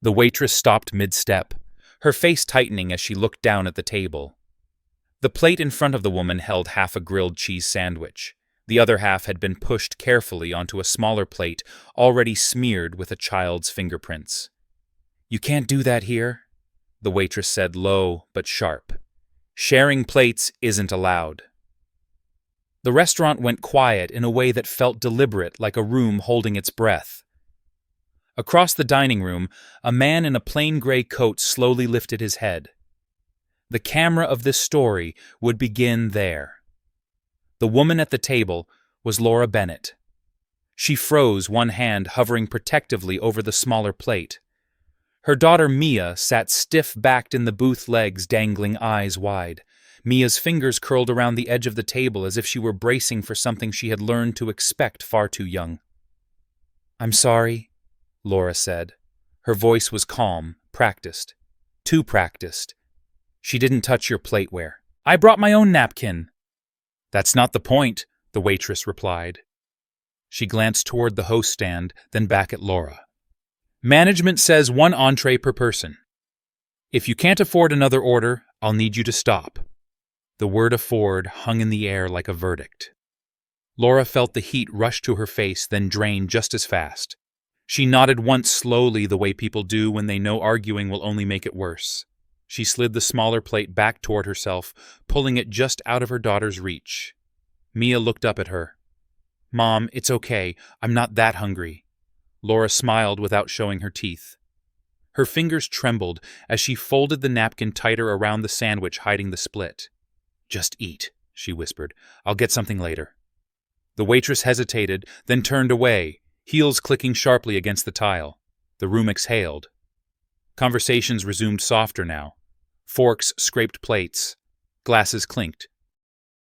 The waitress stopped mid-step, her face tightening as she looked down at the table. The plate in front of the woman held half a grilled cheese sandwich. The other half had been pushed carefully onto a smaller plate already smeared with a child's fingerprints. "You can't do that here," the waitress said low but sharp. "Sharing plates isn't allowed." The restaurant went quiet in a way that felt deliberate, like a room holding its breath. Across the dining room, a man in a plain gray coat slowly lifted his head. The camera of this story would begin there. The woman at the table was Laura Bennett. She froze, one hand hovering protectively over the smaller plate. Her daughter Mia sat stiff-backed in the booth, legs dangling, eyes wide. Mia's fingers curled around the edge of the table as if she were bracing for something she had learned to expect far too young. "I'm sorry," Laura said. Her voice was calm, practiced. Too practiced. "She didn't touch your plateware. I brought my own napkin." "That's not the point," the waitress replied. She glanced toward the host stand, then back at Laura. "Management says 1 entree per person. If you can't afford another order, I'll need you to stop." The word afford hung in the air like a verdict. Laura felt the heat rush to her face, then drain just as fast. She nodded once slowly, the way people do when they know arguing will only make it worse. She slid the smaller plate back toward herself, pulling it just out of her daughter's reach. Mia looked up at her. "Mom, it's okay. I'm not that hungry." Laura smiled without showing her teeth. Her fingers trembled as she folded the napkin tighter around the sandwich, hiding the split. "Just eat," she whispered. "I'll get something later." The waitress hesitated, then turned away, heels clicking sharply against the tile. The room exhaled. Conversations resumed softer now. Forks scraped plates. Glasses clinked.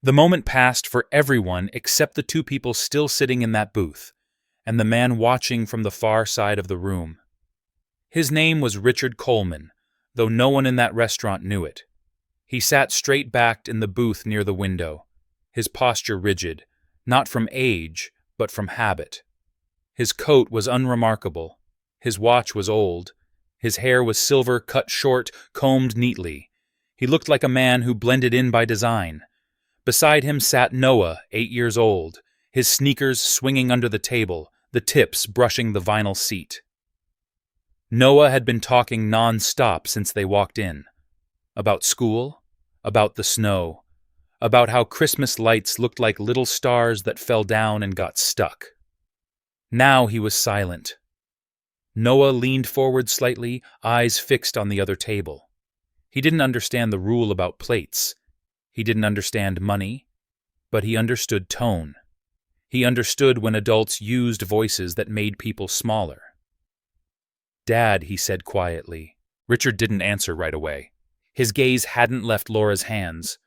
The moment passed for everyone except the two people still sitting in that booth, and the man watching from the far side of the room. His name was Richard Coleman, though no one in that restaurant knew it. He sat straight-backed in the booth near the window, his posture rigid, not from age, but from habit. His coat was unremarkable. His watch was old. His hair was silver, cut short, combed neatly. He looked like a man who blended in by design. Beside him sat Noah, 8 years old, his sneakers swinging under the table, the tips brushing the vinyl seat. Noah had been talking non-stop since they walked in. About school, about the snow, about how Christmas lights looked like little stars that fell down and got stuck. Now he was silent. Noah leaned forward slightly, eyes fixed on the other table. He didn't understand the rule about plates. He didn't understand money, but he understood tone. He understood when adults used voices that made people smaller. "Dad," he said quietly. Richard didn't answer right away. His gaze hadn't left Laura's hands.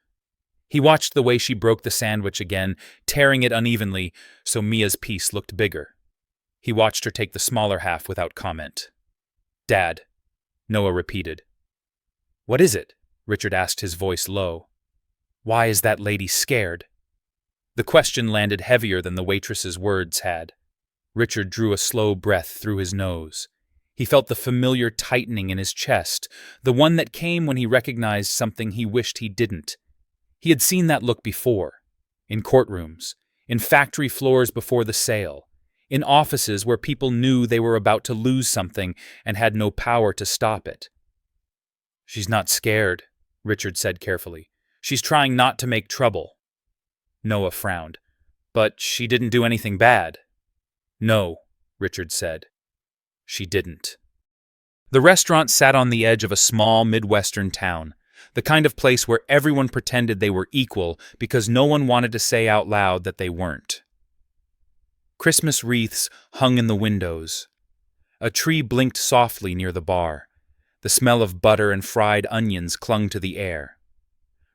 He watched the way she broke the sandwich again, tearing it unevenly so Mia's piece looked bigger. He watched her take the smaller half without comment. "Dad," Noah repeated. "What is it?" Richard asked, his voice low. "Why is that lady scared?" The question landed heavier than the waitress's words had. Richard drew a slow breath through his nose. He felt the familiar tightening in his chest, the one that came when he recognized something he wished he didn't. He had seen that look before, in courtrooms, in factory floors before the sale, in offices where people knew they were about to lose something and had no power to stop it. "She's not scared," Richard said carefully. "She's trying not to make trouble." Noah frowned. "But she didn't do anything bad." "No," Richard said. She didn't. The restaurant sat on the edge of a small Midwestern town, the kind of place where everyone pretended they were equal because no one wanted to say out loud that they weren't. Christmas wreaths hung in the windows. A tree blinked softly near the bar. The smell of butter and fried onions clung to the air.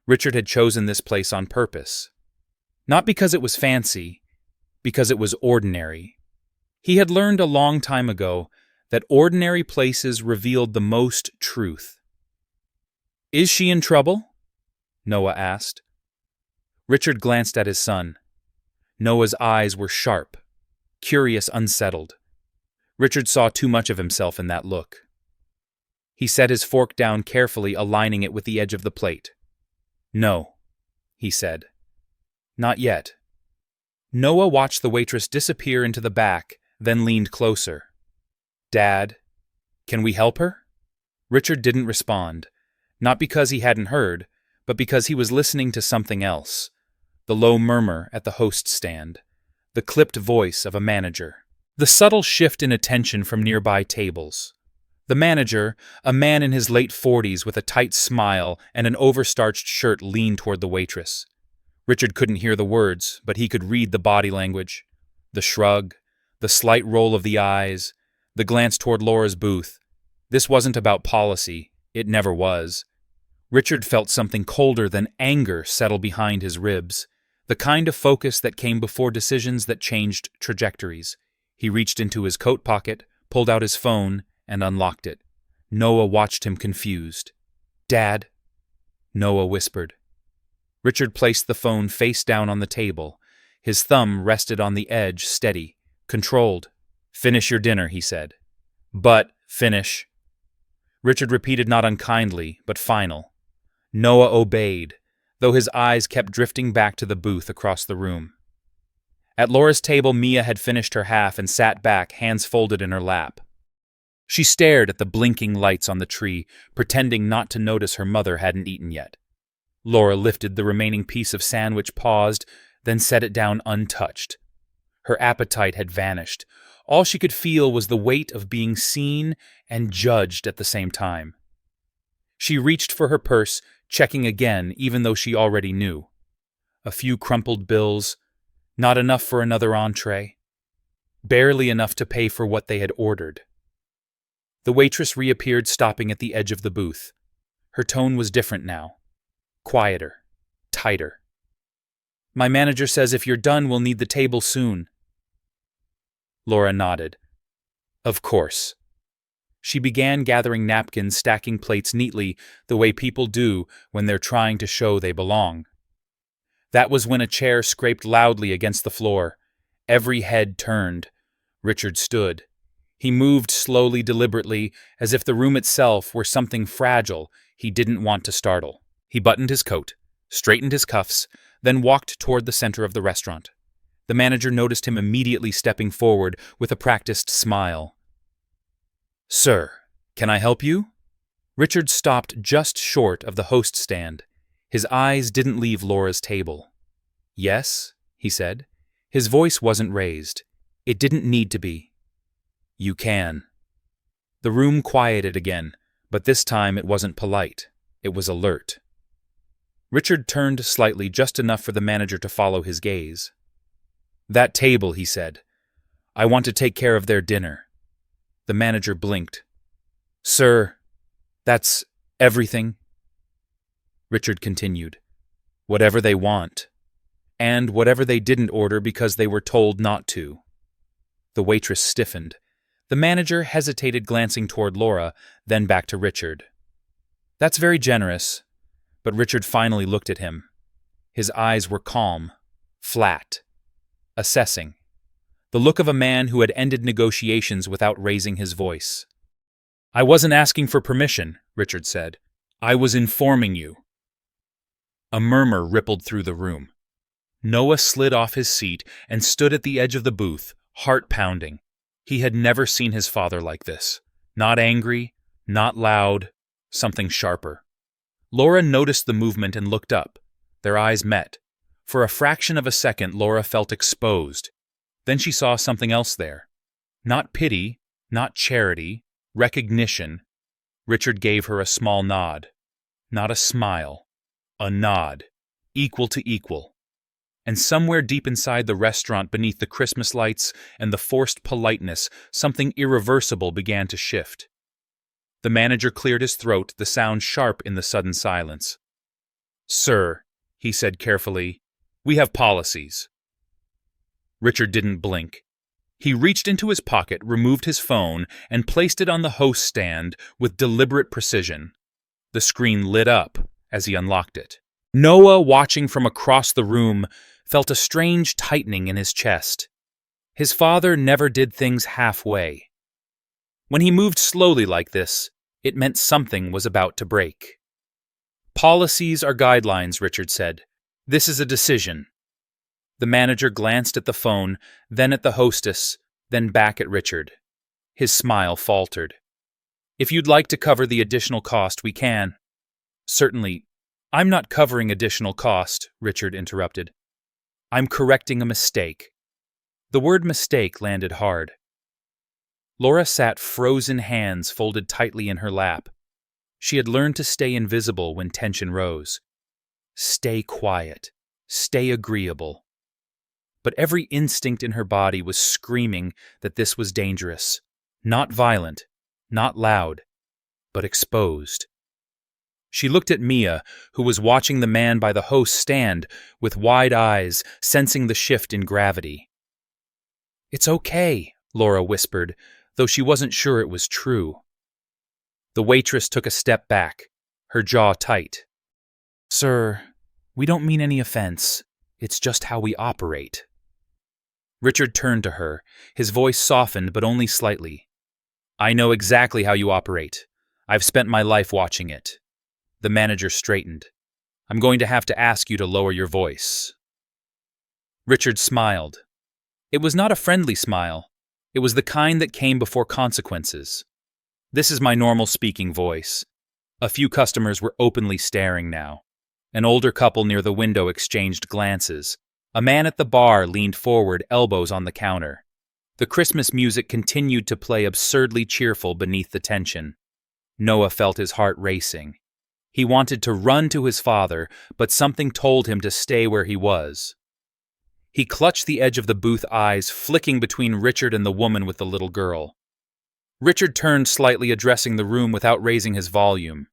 Richard had chosen this place on purpose. Not because it was fancy, because it was ordinary. He had learned a long time ago that ordinary places revealed the most truth. "Is she in trouble?" Noah asked. Richard glanced at his son. Noah's eyes were sharp, curious, unsettled. Richard saw too much of himself in that look. He set his fork down carefully, aligning it with the edge of the plate. "No," he said. "Not yet." Noah watched the waitress disappear into the back, then leaned closer. "Dad, can we help her?" Richard didn't respond, not because he hadn't heard, but because he was listening to something else. The low murmur at the host stand, the clipped voice of a manager, the subtle shift in attention from nearby tables. The manager, a man in his late 40s with a tight smile and an overstarched shirt, leaned toward the waitress. Richard couldn't hear the words, but he could read the body language. The shrug, the slight roll of the eyes, the glance toward Laura's booth. This wasn't about policy. It never was. Richard felt something colder than anger settle behind his ribs, the kind of focus that came before decisions that changed trajectories. He reached into his coat pocket, pulled out his phone, and unlocked it. Noah watched him confused. "Dad," Noah whispered. Richard placed the phone face down on the table. His thumb rested on the edge, steady, controlled. "Finish your dinner," he said. "But finish." Richard repeated, not unkindly, but final. Noah obeyed, though his eyes kept drifting back to the booth across the room. At Laura's table, Mia had finished her half and sat back, hands folded in her lap. She stared at the blinking lights on the tree, pretending not to notice her mother hadn't eaten yet. Laura lifted the remaining piece of sandwich, paused, then set it down untouched. Her appetite had vanished. All she could feel was the weight of being seen and judged at the same time. She reached for her purse, checking again, even though she already knew. A few crumpled bills, not enough for another entree, barely enough to pay for what they had ordered. The waitress reappeared, stopping at the edge of the booth. Her tone was different now. Quieter, tighter. "My manager says if you're done, we'll need the table soon." Laura nodded. "Of course." She began gathering napkins, stacking plates neatly, the way people do when they're trying to show they belong. That was when a chair scraped loudly against the floor. Every head turned. Richard stood. He moved slowly, deliberately, as if the room itself were something fragile he didn't want to startle. He buttoned his coat, straightened his cuffs, then walked toward the center of the restaurant. The manager noticed him immediately, stepping forward with a practiced smile. "Sir, can I help you?" Richard stopped just short of the host stand. His eyes didn't leave Laura's table. "Yes," he said. His voice wasn't raised. It didn't need to be. "You can." The room quieted again, but this time it wasn't polite. It was alert. Richard turned slightly, just enough for the manager to follow his gaze. "That table," he said. "I want to take care of their dinner." The manager blinked. "Sir, that's everything?" Richard continued. "Whatever they want. And whatever they didn't order because they were told not to." The waitress stiffened. The manager hesitated, glancing toward Laura, then back to Richard. "That's very generous." But Richard finally looked at him. His eyes were calm, flat, assessing. The look of a man who had ended negotiations without raising his voice. "I wasn't asking for permission," Richard said. "I was informing you." A murmur rippled through the room. Noah slid off his seat and stood at the edge of the booth, heart pounding. He had never seen his father like this. Not angry, not loud, something sharper. Laura noticed the movement and looked up. Their eyes met. For a fraction of a second, Laura felt exposed. Then she saw something else there. Not pity, not charity, recognition. Richard gave her a small nod. Not a smile. A nod. Equal to equal. And somewhere deep inside the restaurant, beneath the Christmas lights and the forced politeness, something irreversible began to shift. The manager cleared his throat, the sound sharp in the sudden silence. "Sir," he said carefully, "we have policies." Richard didn't blink. He reached into his pocket, removed his phone, and placed it on the host stand with deliberate precision. The screen lit up as he unlocked it. Noah, watching from across the room, felt a strange tightening in his chest. His father never did things halfway. When he moved slowly like this, It meant something was about to break. "Policies are guidelines," Richard said. "This is a decision." The manager glanced at the phone, then at the hostess, then back at Richard. His smile faltered. "If you'd like to cover the additional cost, we can." "Certainly. I'm not covering additional cost," Richard interrupted. "I'm correcting a mistake." The word mistake landed hard. Laura sat frozen, hands folded tightly in her lap. She had learned to stay invisible when tension rose. Stay quiet. Stay agreeable. But every instinct in her body was screaming that this was dangerous. Not violent, not loud, but exposed. She looked at Mia, who was watching the man by the host stand with wide eyes, sensing the shift in gravity. "It's okay," Laura whispered, though she wasn't sure it was true. The waitress took a step back, her jaw tight. "Sir, we don't mean any offense. It's just how we operate." Richard turned to her, his voice softened but only slightly. "I know exactly how you operate. I've spent my life watching it." The manager straightened. "I'm going to have to ask you to lower your voice." Richard smiled. It was not a friendly smile. It was the kind that came before consequences. "This is my normal speaking voice." A few customers were openly staring now. An older couple near the window exchanged glances. A man at the bar leaned forward, elbows on the counter. The Christmas music continued to play absurdly cheerful beneath the tension. Noah felt his heart racing. He wanted to run to his father, but something told him to stay where he was. He clutched the edge of the booth, eyes flicking between Richard and the woman with the little girl. Richard turned slightly, addressing the room without raising his volume.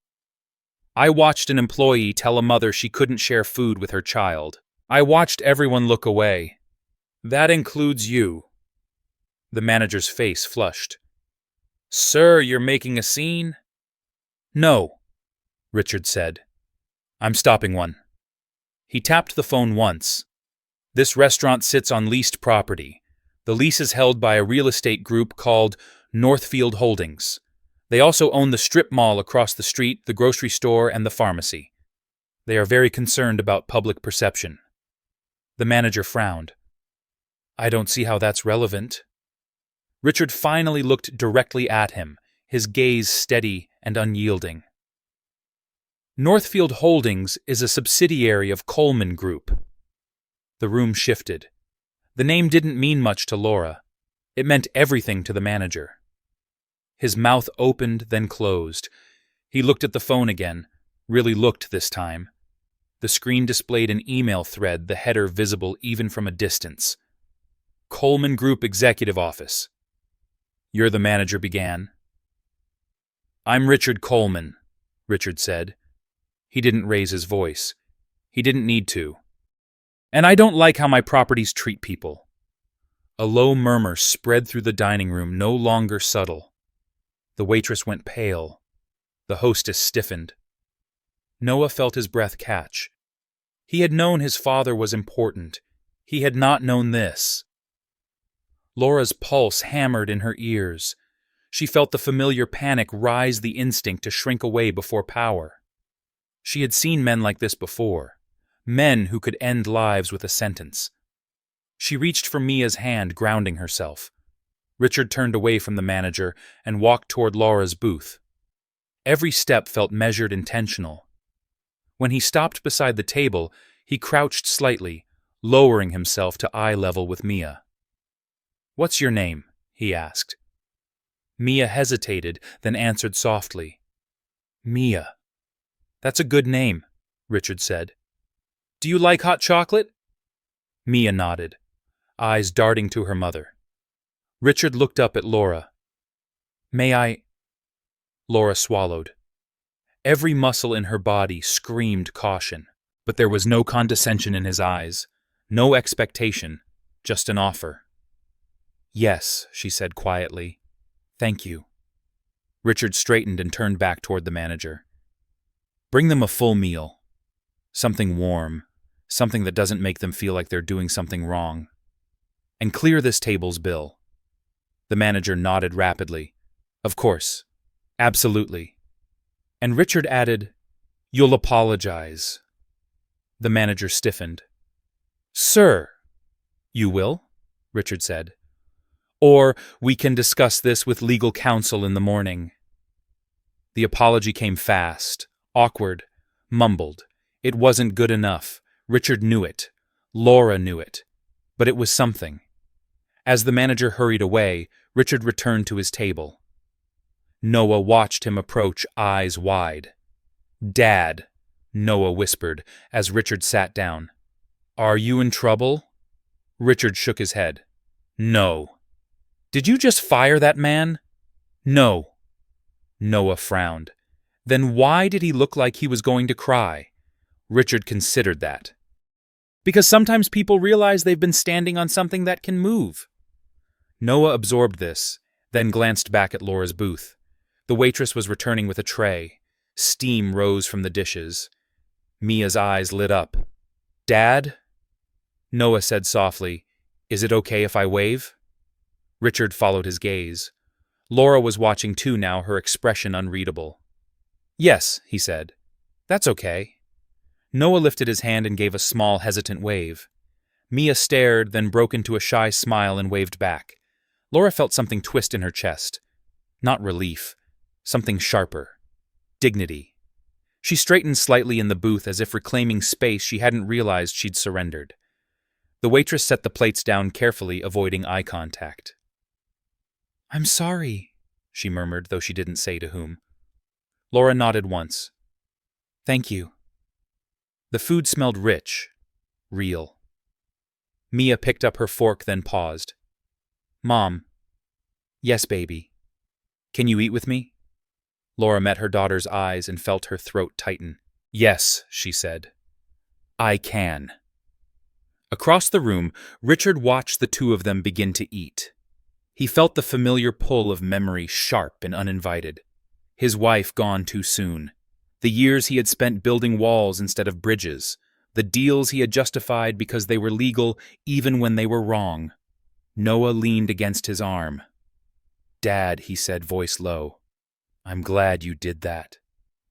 "I watched an employee tell a mother she couldn't share food with her child. I watched everyone look away. That includes you." The manager's face flushed. "Sir, you're making a scene?" "No," Richard said. "I'm stopping one." He tapped the phone once. "This restaurant sits on leased property. The lease is held by a real estate group called Northfield Holdings. They also own the strip mall across the street, the grocery store, and the pharmacy. They are very concerned about public perception." The manager frowned. "I don't see how that's relevant." Richard finally looked directly at him, his gaze steady and unyielding. "Northfield Holdings is a subsidiary of Coleman Group." The room shifted. The name didn't mean much to Laura. It meant everything to the manager. His mouth opened, then closed. He looked at the phone again, really looked this time. The screen displayed an email thread, the header visible even from a distance. "Coleman Group Executive Office." "You're the manager," began. "I'm Richard Coleman," Richard said. He didn't raise his voice. He didn't need to. "And I don't like how my properties treat people." A low murmur spread through the dining room, no longer subtle. The waitress went pale. The hostess stiffened. Noah felt his breath catch. He had known his father was important. He had not known this. Laura's pulse hammered in her ears. She felt the familiar panic rise, the instinct to shrink away before power. She had seen men like this before. Men who could end lives with a sentence. She reached for Mia's hand, grounding herself. Richard turned away from the manager and walked toward Laura's booth. Every step felt measured, intentional. When he stopped beside the table, he crouched slightly, lowering himself to eye level with Mia. "What's your name?" he asked. Mia hesitated, then answered softly. "Mia." "That's a good name," Richard said. "Do you like hot chocolate?" Mia nodded, eyes darting to her mother. Richard looked up at Laura. "May I—" Laura swallowed. Every muscle in her body screamed caution, but there was no condescension in his eyes, no expectation, just an offer. "Yes," she said quietly. "Thank you." Richard straightened and turned back toward the manager. "Bring them a full meal. Something warm, something that doesn't make them feel like they're doing something wrong. And clear this table's bill." The manager nodded rapidly. "Of course. Absolutely." And Richard added, "You'll apologize." The manager stiffened. "Sir." "You will?" Richard said. "Or we can discuss this with legal counsel in the morning." The apology came fast, awkward, mumbled. It wasn't good enough. Richard knew it. Laura knew it. But it was something. As the manager hurried away, Richard returned to his table. Noah watched him approach, eyes wide. "Dad," Noah whispered as Richard sat down. "Are you in trouble?" Richard shook his head. "No." "Did you just fire that man?" "No." Noah frowned. Then why did he look like he was going to cry? Richard considered that. "Because sometimes people realize they've been standing on something that can move." Noah absorbed this, then glanced back at Laura's booth. The waitress was returning with a tray. Steam rose from the dishes. Mia's eyes lit up. "Dad?" Noah said softly, "Is it okay if I wave?" Richard followed his gaze. Laura was watching too now, her expression unreadable. "Yes," he said. "That's okay." Noah lifted his hand and gave a small, hesitant wave. Mia stared, then broke into a shy smile and waved back. Laura felt something twist in her chest. Not relief. Something sharper. Dignity. She straightened slightly in the booth as if reclaiming space she hadn't realized she'd surrendered. The waitress set the plates down carefully, avoiding eye contact. "I'm sorry," she murmured, though she didn't say to whom. Laura nodded once. "Thank you." The food smelled rich, real. Mia picked up her fork, then paused. "Mom." "Yes, baby." "Can you eat with me?" Laura met her daughter's eyes and felt her throat tighten. "Yes," she said. "I can." Across the room, Richard watched the two of them begin to eat. He felt the familiar pull of memory, sharp and uninvited. His wife gone too soon. The years he had spent building walls instead of bridges. The deals he had justified because they were legal even when they were wrong. Noah leaned against his arm. "Dad," he said, voice low. "I'm glad you did that."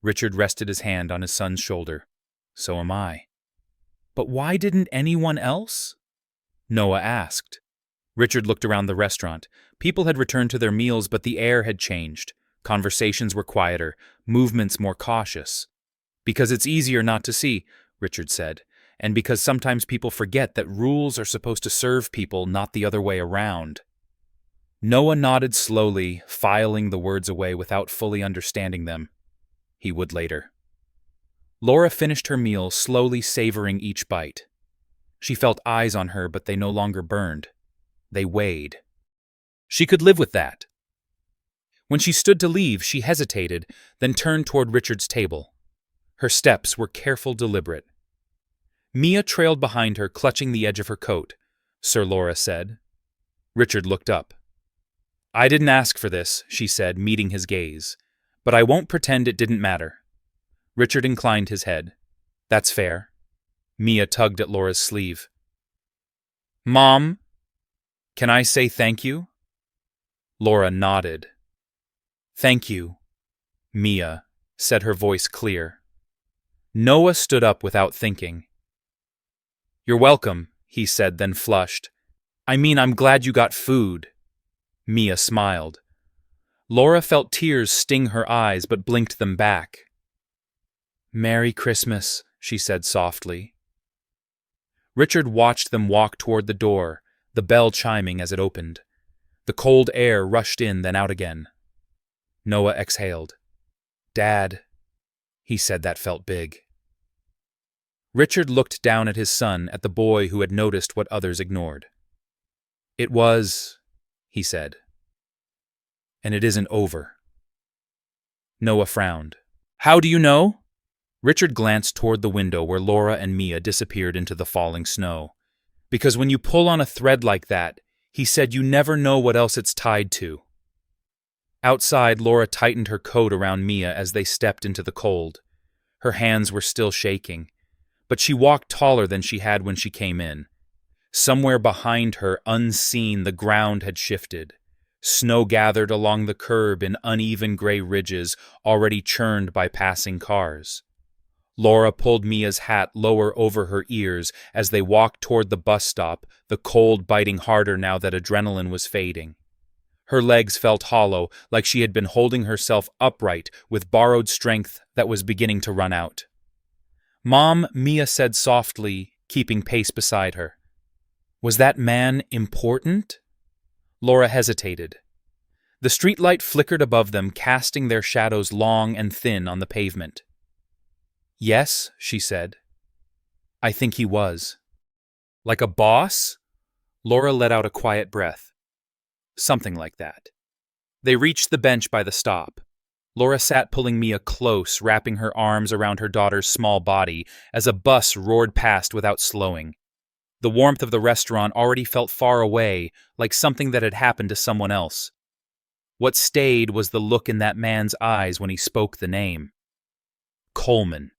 Richard rested his hand on his son's shoulder. "So am I." "But why didn't anyone else?" Noah asked. Richard looked around the restaurant. People had returned to their meals, but the air had changed. Conversations were quieter, movements more cautious. "Because it's easier not to see," Richard said, "and because sometimes people forget that rules are supposed to serve people, not the other way around." Noah nodded slowly, filing the words away without fully understanding them. He would later. Laura finished her meal, slowly savoring each bite. She felt eyes on her, but they no longer burned. They weighed. She could live with that. When she stood to leave, she hesitated, then turned toward Richard's table. Her steps were careful, deliberate. Mia trailed behind her, clutching the edge of her coat. "Sir," Laura said. Richard looked up. "I didn't ask for this," she said, meeting his gaze. "But I won't pretend it didn't matter." Richard inclined his head. "That's fair." Mia tugged at Laura's sleeve. "Mom, can I say thank you?" Laura nodded. "Thank you," Mia said, her voice clear. Noah stood up without thinking. "You're welcome," he said, then flushed. "I mean, I'm glad you got food." Mia smiled. Laura felt tears sting her eyes, but blinked them back. "Merry Christmas," she said softly. Richard watched them walk toward the door, the bell chiming as it opened. The cold air rushed in, then out again. Noah exhaled. "Dad," he said, that felt big. Richard looked down at his son, at the boy who had noticed what others ignored. "It was," he said. "And it isn't over." Noah frowned. "How do you know?" Richard glanced toward the window where Laura and Mia disappeared into the falling snow. "Because when you pull on a thread like that," he said, "you never know what else it's tied to." Outside, Laura tightened her coat around Mia as they stepped into the cold. Her hands were still shaking, but she walked taller than she had when she came in. Somewhere behind her, unseen, the ground had shifted. Snow gathered along the curb in uneven gray ridges already churned by passing cars. Laura pulled Mia's hat lower over her ears as they walked toward the bus stop, the cold biting harder now that adrenaline was fading. Her legs felt hollow, like she had been holding herself upright with borrowed strength that was beginning to run out. "Mom," Mia said softly, keeping pace beside her. "Was that man important?" Laura hesitated. The streetlight flickered above them, casting their shadows long and thin on the pavement. "Yes," she said. "I think he was." "Like a boss?" Laura let out a quiet breath. "Something like that." They reached the bench by the stop. Laura sat pulling Mia close, wrapping her arms around her daughter's small body as a bus roared past without slowing. The warmth of the restaurant already felt far away, like something that had happened to someone else. What stayed was the look in that man's eyes when he spoke the name. Coleman.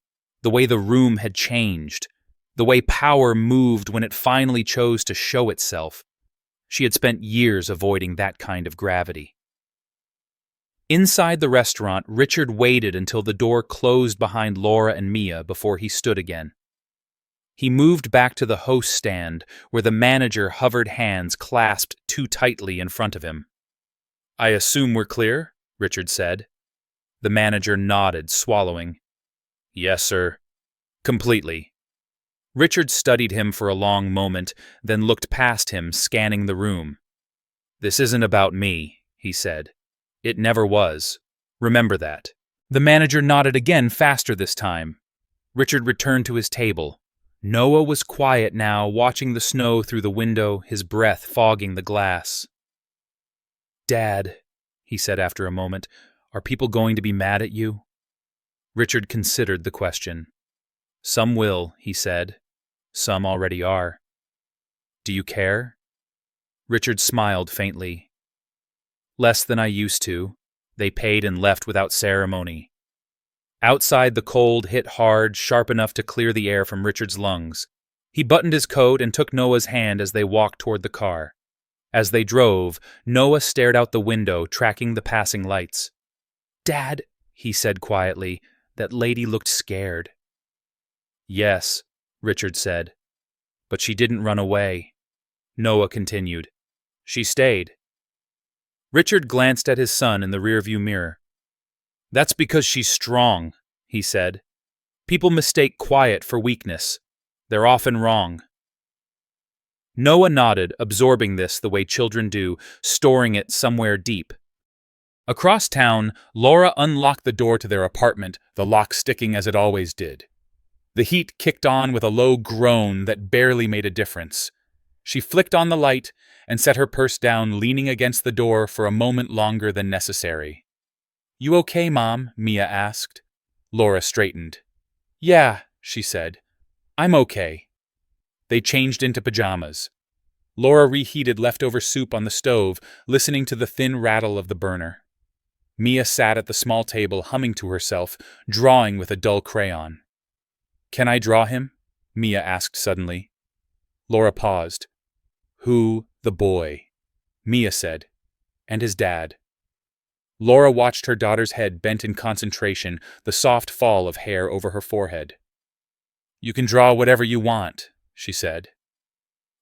The way the room had changed. The way power moved when it finally chose to show itself. She had spent years avoiding that kind of gravity. Inside the restaurant, Richard waited until the door closed behind Laura and Mia before he stood again. He moved back to the host stand, where the manager hovered hands clasped too tightly in front of him. "I assume we're clear?" Richard said. The manager nodded, swallowing. "Yes, sir. Completely." Richard studied him for a long moment, then looked past him, scanning the room. "This isn't about me," he said. "It never was. Remember that." The manager nodded again, faster this time. Richard returned to his table. Noah was quiet now, watching the snow through the window, his breath fogging the glass. "Dad," he said after a moment, "are people going to be mad at you?" Richard considered the question. "Some will," he said. "Some already are." "Do you care?" Richard smiled faintly. "Less than I used to. They paid and left without ceremony." Outside, the cold hit hard, sharp enough to clear the air from Richard's lungs. He buttoned his coat and took Noah's hand as they walked toward the car. As they drove, Noah stared out the window, tracking the passing lights. "Dad," he said quietly, "that lady looked scared." "Yes," Richard said. "But she didn't run away." Noah continued. "She stayed." Richard glanced at his son in the rearview mirror. "That's because she's strong," he said. "People mistake quiet for weakness. They're often wrong." Noah nodded, absorbing this the way children do, storing it somewhere deep. Across town, Laura unlocked the door to their apartment, the lock sticking as it always did. The heat kicked on with a low groan that barely made a difference. She flicked on the light and set her purse down, leaning against the door for a moment longer than necessary. "You okay, Mom?" Mia asked. Laura straightened. "Yeah," she said. "I'm okay." They changed into pajamas. Laura reheated leftover soup on the stove, listening to the thin rattle of the burner. Mia sat at the small table, humming to herself, drawing with a dull crayon. "Can I draw him?" Mia asked suddenly. Laura paused. "Who, the boy?" Mia said. "And his dad." Laura watched her daughter's head bent in concentration, the soft fall of hair over her forehead. "You can draw whatever you want," she said.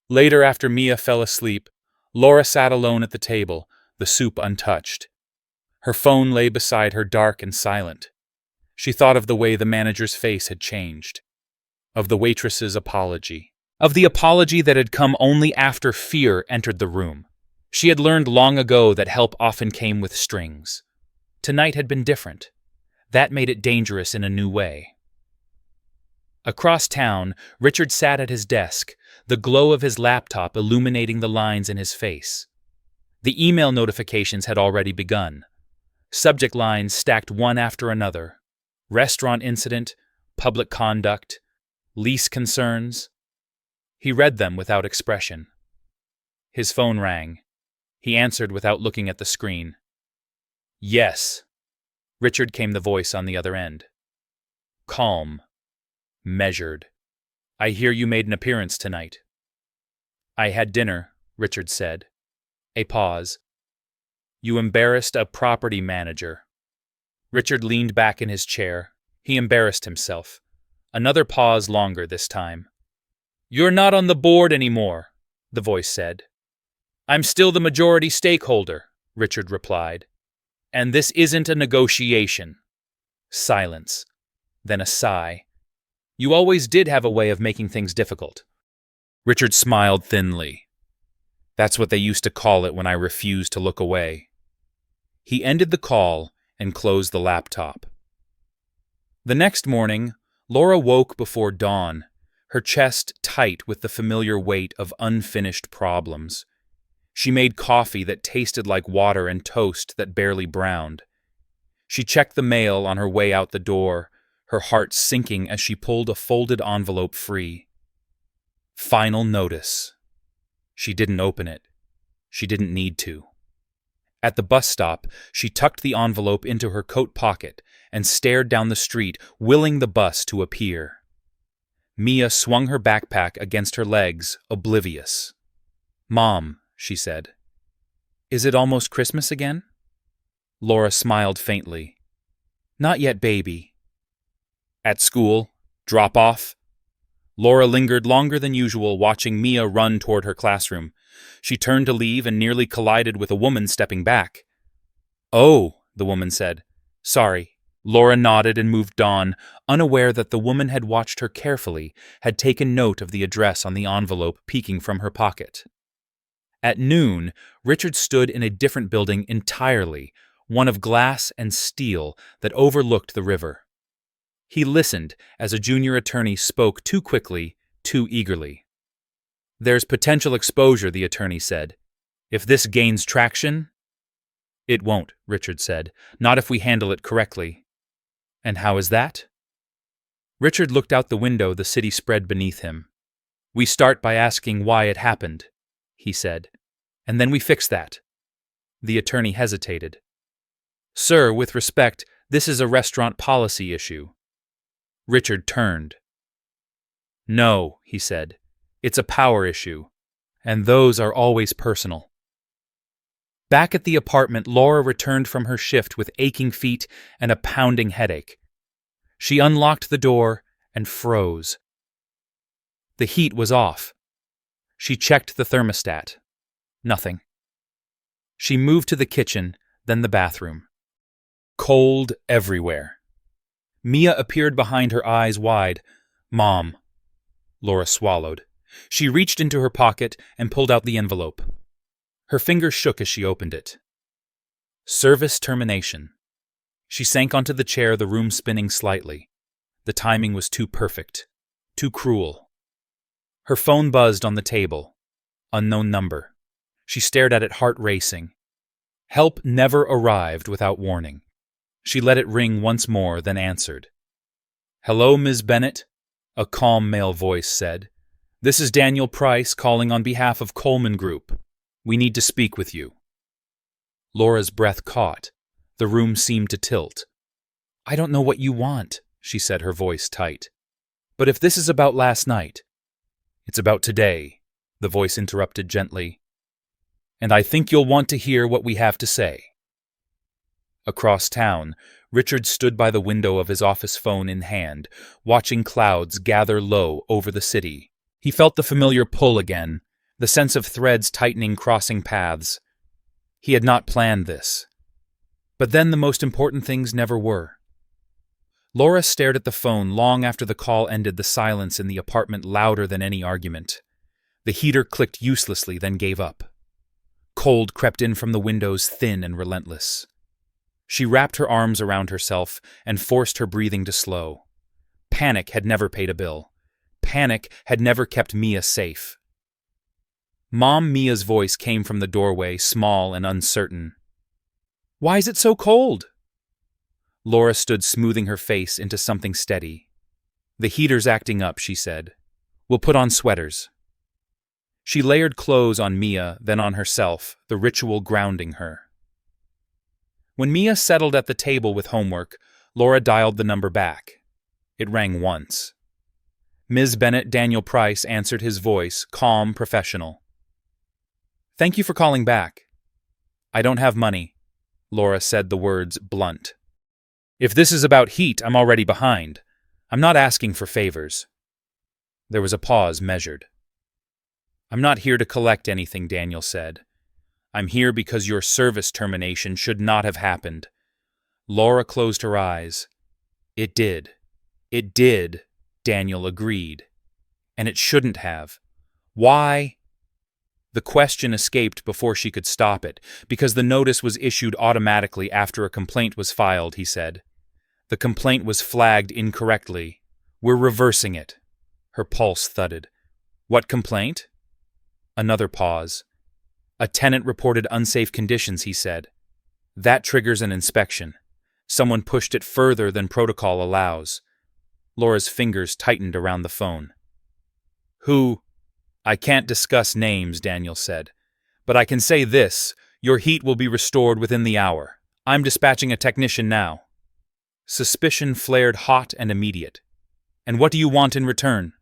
Later, after Mia fell asleep, Laura sat alone at the table, the soup untouched. Her phone lay beside her, dark and silent. She thought of the way the manager's face had changed, of the waitress's apology, of the apology that had come only after fear entered the room. She had learned long ago that help often came with strings. Tonight had been different. That made it dangerous in a new way. Across town, Richard sat at his desk, the glow of his laptop illuminating the lines in his face. The email notifications had already begun. Subject lines stacked one after another. Restaurant incident, public conduct, lease concerns. He read them without expression. His phone rang. He answered without looking at the screen. "Yes." Richard came the voice on the other end. Calm. Measured. "I hear you made an appearance tonight." "I had dinner," Richard said. A pause. You embarrassed a property manager. Richard leaned back in his chair. He embarrassed himself. Another pause longer this time. You're not on the board anymore, the voice said. I'm still the majority stakeholder, Richard replied. And this isn't a negotiation. Silence. Then a sigh. You always did have a way of making things difficult. Richard smiled thinly. That's what they used to call it when I refused to look away. He ended the call and closed the laptop. The next morning, Laura woke before dawn, her chest tight with the familiar weight of unfinished problems. She made coffee that tasted like water and toast that barely browned. She checked the mail on her way out the door, her heart sinking as she pulled a folded envelope free. Final notice. She didn't open it. She didn't need to. At the bus stop, she tucked the envelope into her coat pocket and stared down the street, willing the bus to appear. Mia swung her backpack against her legs, oblivious. Mom, she said. Is it almost Christmas again? Laura smiled faintly. Not yet, baby. At school? Drop off? Laura lingered longer than usual, watching Mia run toward her classroom. She turned to leave and nearly collided with a woman stepping back. Oh, the woman said. Sorry. Laura nodded and moved on, unaware that the woman had watched her carefully, had taken note of the address on the envelope peeking from her pocket. At noon, Richard stood in a different building entirely, one of glass and steel that overlooked the river. He listened as a junior attorney spoke too quickly, too eagerly. There's potential exposure, the attorney said. If this gains traction? It won't, Richard said. Not if we handle it correctly. And how is that? Richard looked out the window the city spread beneath him. We start by asking why it happened, he said. And then we fix that. The attorney hesitated. Sir, with respect, this is a restaurant policy issue. Richard turned. No, he said. It's a power issue, and those are always personal. Back at the apartment, Laura returned from her shift with aching feet and a pounding headache. She unlocked the door and froze. The heat was off. She checked the thermostat. Nothing. She moved to the kitchen, then the bathroom. Cold everywhere. Mia appeared behind her, eyes wide. Mom. Laura swallowed. She reached into her pocket and pulled out the envelope. Her fingers shook as she opened it. Service termination. She sank onto the chair, the room spinning slightly. The timing was too perfect, too cruel. Her phone buzzed on the table. Unknown number. She stared at it, heart racing. Help never arrived without warning. She let it ring once more, then answered. Hello, Ms. Bennett, a calm male voice said. This is Daniel Price calling on behalf of Coleman Group. We need to speak with you. Laura's breath caught. The room seemed to tilt. I don't know what you want, she said, her voice tight. But if this is about last night, it's about today, the voice interrupted gently. And I think you'll want to hear what we have to say. Across town, Richard stood by the window of his office, phone in hand, watching clouds gather low over the city. He felt the familiar pull again, the sense of threads tightening, crossing paths. He had not planned this. But then the most important things never were. Laura stared at the phone long after the call ended, the silence in the apartment louder than any argument. The heater clicked uselessly, then gave up. Cold crept in from the windows, thin and relentless. She wrapped her arms around herself and forced her breathing to slow. Panic had never paid a bill. Panic had never kept Mia safe. Mom, Mia's voice came from the doorway, small and uncertain. Why is it so cold? Laura stood, smoothing her face into something steady. The heater's acting up, she said. We'll put on sweaters. She layered clothes on Mia, then on herself, the ritual grounding her. When Mia settled at the table with homework, Laura dialed the number back. It rang once. Ms. Bennett, Daniel Price answered his voice, calm, professional. Thank you for calling back. I don't have money. Laura said the words blunt. If this is about heat, I'm already behind. I'm not asking for favors. There was a pause, measured. I'm not here to collect anything, Daniel said. I'm here because your service termination should not have happened. Laura closed her eyes. It did. It did, Daniel agreed. And it shouldn't have. Why? The question escaped before she could stop it, because the notice was issued automatically after a complaint was filed, he said. The complaint was flagged incorrectly. We're reversing it. Her pulse thudded. What complaint? Another pause. A tenant reported unsafe conditions, he said. That triggers an inspection. Someone pushed it further than protocol allows. Laura's fingers tightened around the phone. Who? I can't discuss names, Daniel said. But I can say this, your heat will be restored within the hour. I'm dispatching a technician now. Suspicion flared hot and immediate. And what do you want in return?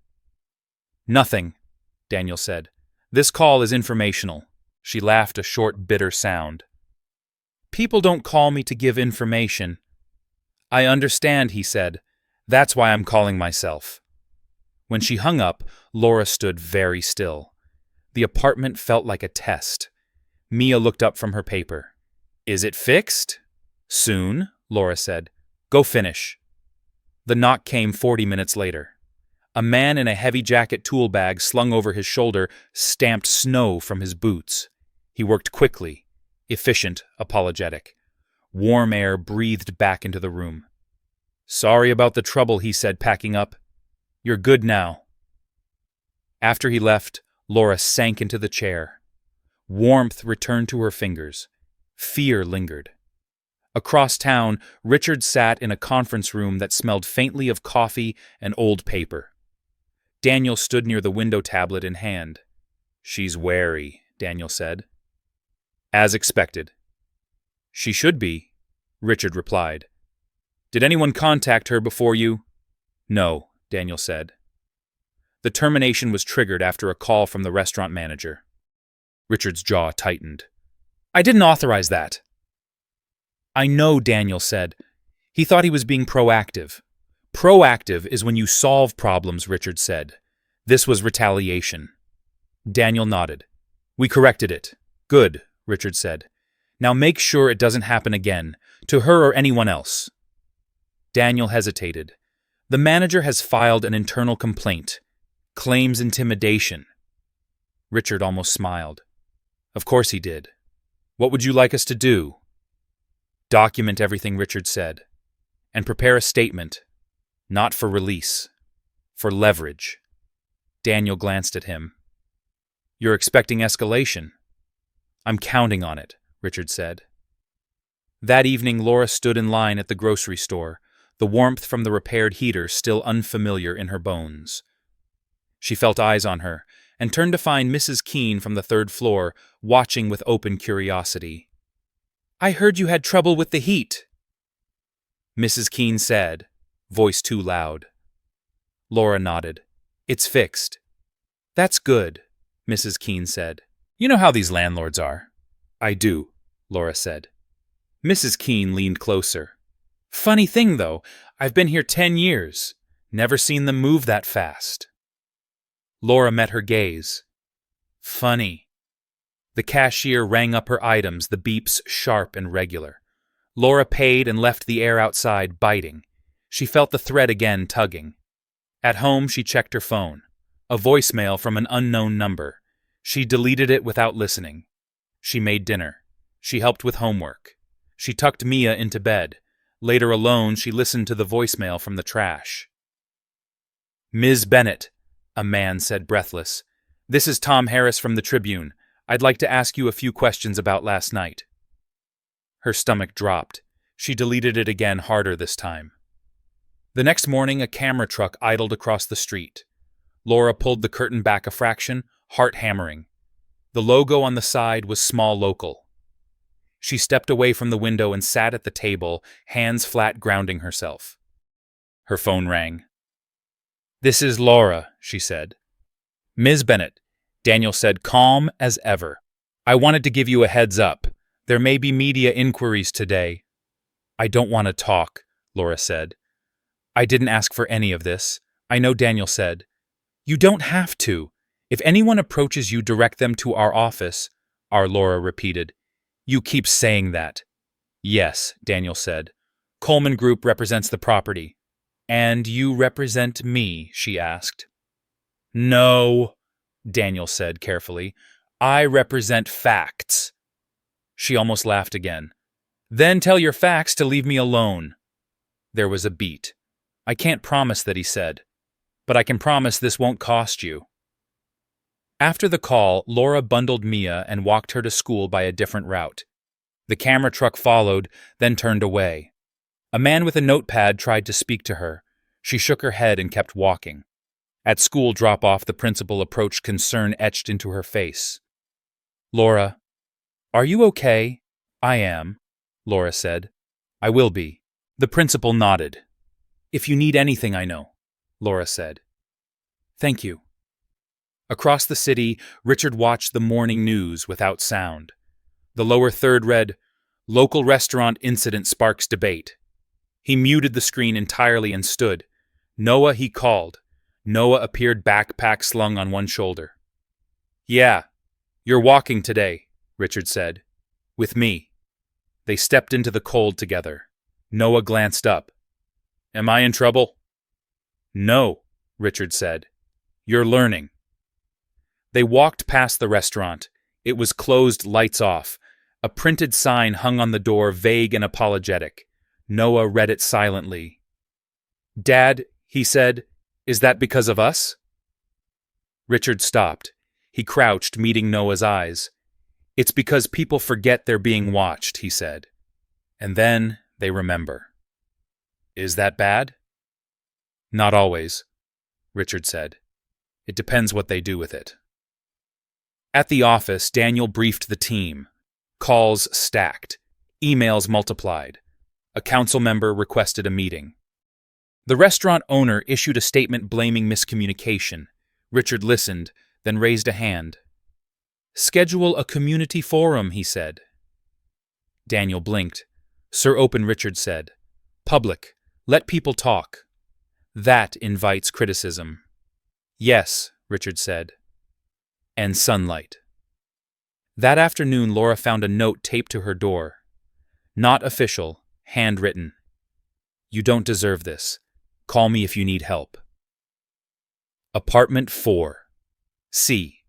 Nothing, Daniel said. This call is informational. She laughed a short, bitter sound. People don't call me to give information. I understand, he said. That's why I'm calling myself. When she hung up, Laura stood very still. The apartment felt like a test. Mia looked up from her paper. Is it fixed? Soon, Laura said. Go finish. The knock came 40 minutes later. A man in a heavy jacket tool bag slung over his shoulder stamped snow from his boots. He worked quickly, efficient, apologetic. Warm air breathed back into the room. Sorry about the trouble, he said, packing up. You're good now. After he left, Laura sank into the chair. Warmth returned to her fingers. Fear lingered. Across town, Richard sat in a conference room that smelled faintly of coffee and old paper. Daniel stood near the window, tablet in hand. She's wary, Daniel said. As expected. She should be, Richard replied. Did anyone contact her before you? No, Daniel said. The termination was triggered after a call from the restaurant manager. Richard's jaw tightened. I didn't authorize that. I know, Daniel said. He thought he was being proactive. Proactive is when you solve problems, Richard said. This was retaliation. Daniel nodded. We corrected it. Good, Richard said. Now make sure it doesn't happen again, to her or anyone else. Daniel hesitated. The manager has filed an internal complaint. Claims intimidation. Richard almost smiled. Of course he did. What would you like us to do? Document everything Richard said, and prepare a statement, not for release, for leverage. Daniel glanced at him. You're expecting escalation. I'm counting on it, Richard said. That evening, Laura stood in line at the grocery store, the warmth from the repaired heater still unfamiliar in her bones. She felt eyes on her, and turned to find Mrs. Keene from the third floor, watching with open curiosity. I heard you had trouble with the heat, Mrs. Keene said, voice too loud. Laura nodded. It's fixed. That's good, Mrs. Keene said. You know how these landlords are. I do, Laura said. Mrs. Keene leaned closer. Funny thing, though, I've been here 10 years. Never seen them move that fast. Laura met her gaze. Funny. The cashier rang up her items, the beeps sharp and regular. Laura paid and left the air outside biting. She felt the thread again tugging. At home, she checked her phone. A voicemail from an unknown number. She deleted it without listening. She made dinner. She helped with homework. She tucked Mia into bed. Later alone, she listened to the voicemail from the trash. Ms. Bennett, a man said, breathless. This is Tom Harris from the Tribune. I'd like to ask you a few questions about last night. Her stomach dropped. She deleted it again, harder this time. The next morning, a camera truck idled across the street. Laura pulled the curtain back a fraction, heart hammering. The logo on the side was Small Local. She stepped away from the window and sat at the table, hands flat, grounding herself. Her phone rang. This is Laura, she said. Ms. Bennett, Daniel said, calm as ever. I wanted to give you a heads up. There may be media inquiries today. I don't want to talk, Laura said. I didn't ask for any of this. I know Daniel said. You don't have to. If anyone approaches you, direct them to our office, Laura repeated. You keep saying that. Yes, Daniel said. Coleman Group represents the property. And you represent me, she asked. No, Daniel said carefully. I represent facts. She almost laughed again. Then tell your facts to leave me alone. There was a beat. I can't promise that, he said. But I can promise this won't cost you. After the call, Laura bundled Mia and walked her to school by a different route. The camera truck followed, then turned away. A man with a notepad tried to speak to her. She shook her head and kept walking. At school drop-off, the principal approached, concern etched into her face. Laura, are you okay? I am, Laura said. I will be. The principal nodded. If you need anything, I know, Laura said. Thank you. Across the city, Richard watched the morning news without sound. The lower third read, Local restaurant incident sparks debate. He muted the screen entirely and stood. Noah, he called. Noah appeared, backpack slung on one shoulder. Yeah, you're walking today, Richard said. With me. They stepped into the cold together. Noah glanced up. Am I in trouble? No, Richard said. You're learning. They walked past the restaurant. It was closed, lights off. A printed sign hung on the door, vague and apologetic. Noah read it silently. Dad, he said, is that because of us? Richard stopped. He crouched, meeting Noah's eyes. It's because people forget they're being watched, he said. And then they remember. Is that bad? Not always, Richard said. It depends what they do with it. At the office, Daniel briefed the team. Calls stacked. Emails multiplied. A council member requested a meeting. The restaurant owner issued a statement blaming miscommunication. Richard listened, then raised a hand. Schedule a community forum, he said. Daniel blinked. Sir Open, Richard said. Public. Let people talk. That invites criticism. Yes, Richard said. And sunlight. That afternoon, Laura found a note taped to her door. Not official, handwritten. You don't deserve this. Call me if you need help. Apartment 4. C.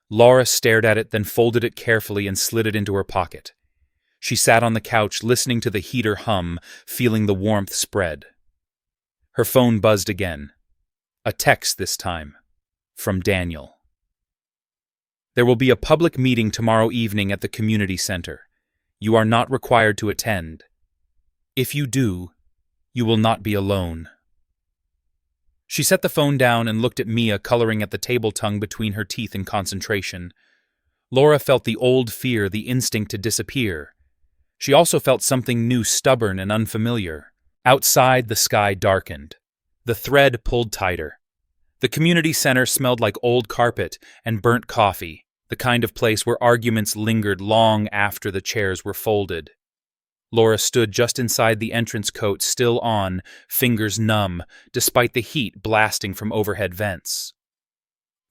Laura stared at it, then folded it carefully and slid it into her pocket. She sat on the couch, listening to the heater hum, feeling the warmth spread. Her phone buzzed again. A text this time. From Daniel. There will be a public meeting tomorrow evening at the community center. You are not required to attend. If you do, you will not be alone. She set the phone down and looked at Mia coloring at the table tongue between her teeth in concentration. Laura felt the old fear, the instinct to disappear. She also felt something new, stubborn and unfamiliar. Outside, the sky darkened. The thread pulled tighter. The community center smelled like old carpet and burnt coffee, the kind of place where arguments lingered long after the chairs were folded. Laura stood just inside the entrance coat, still on, fingers numb, despite the heat blasting from overhead vents.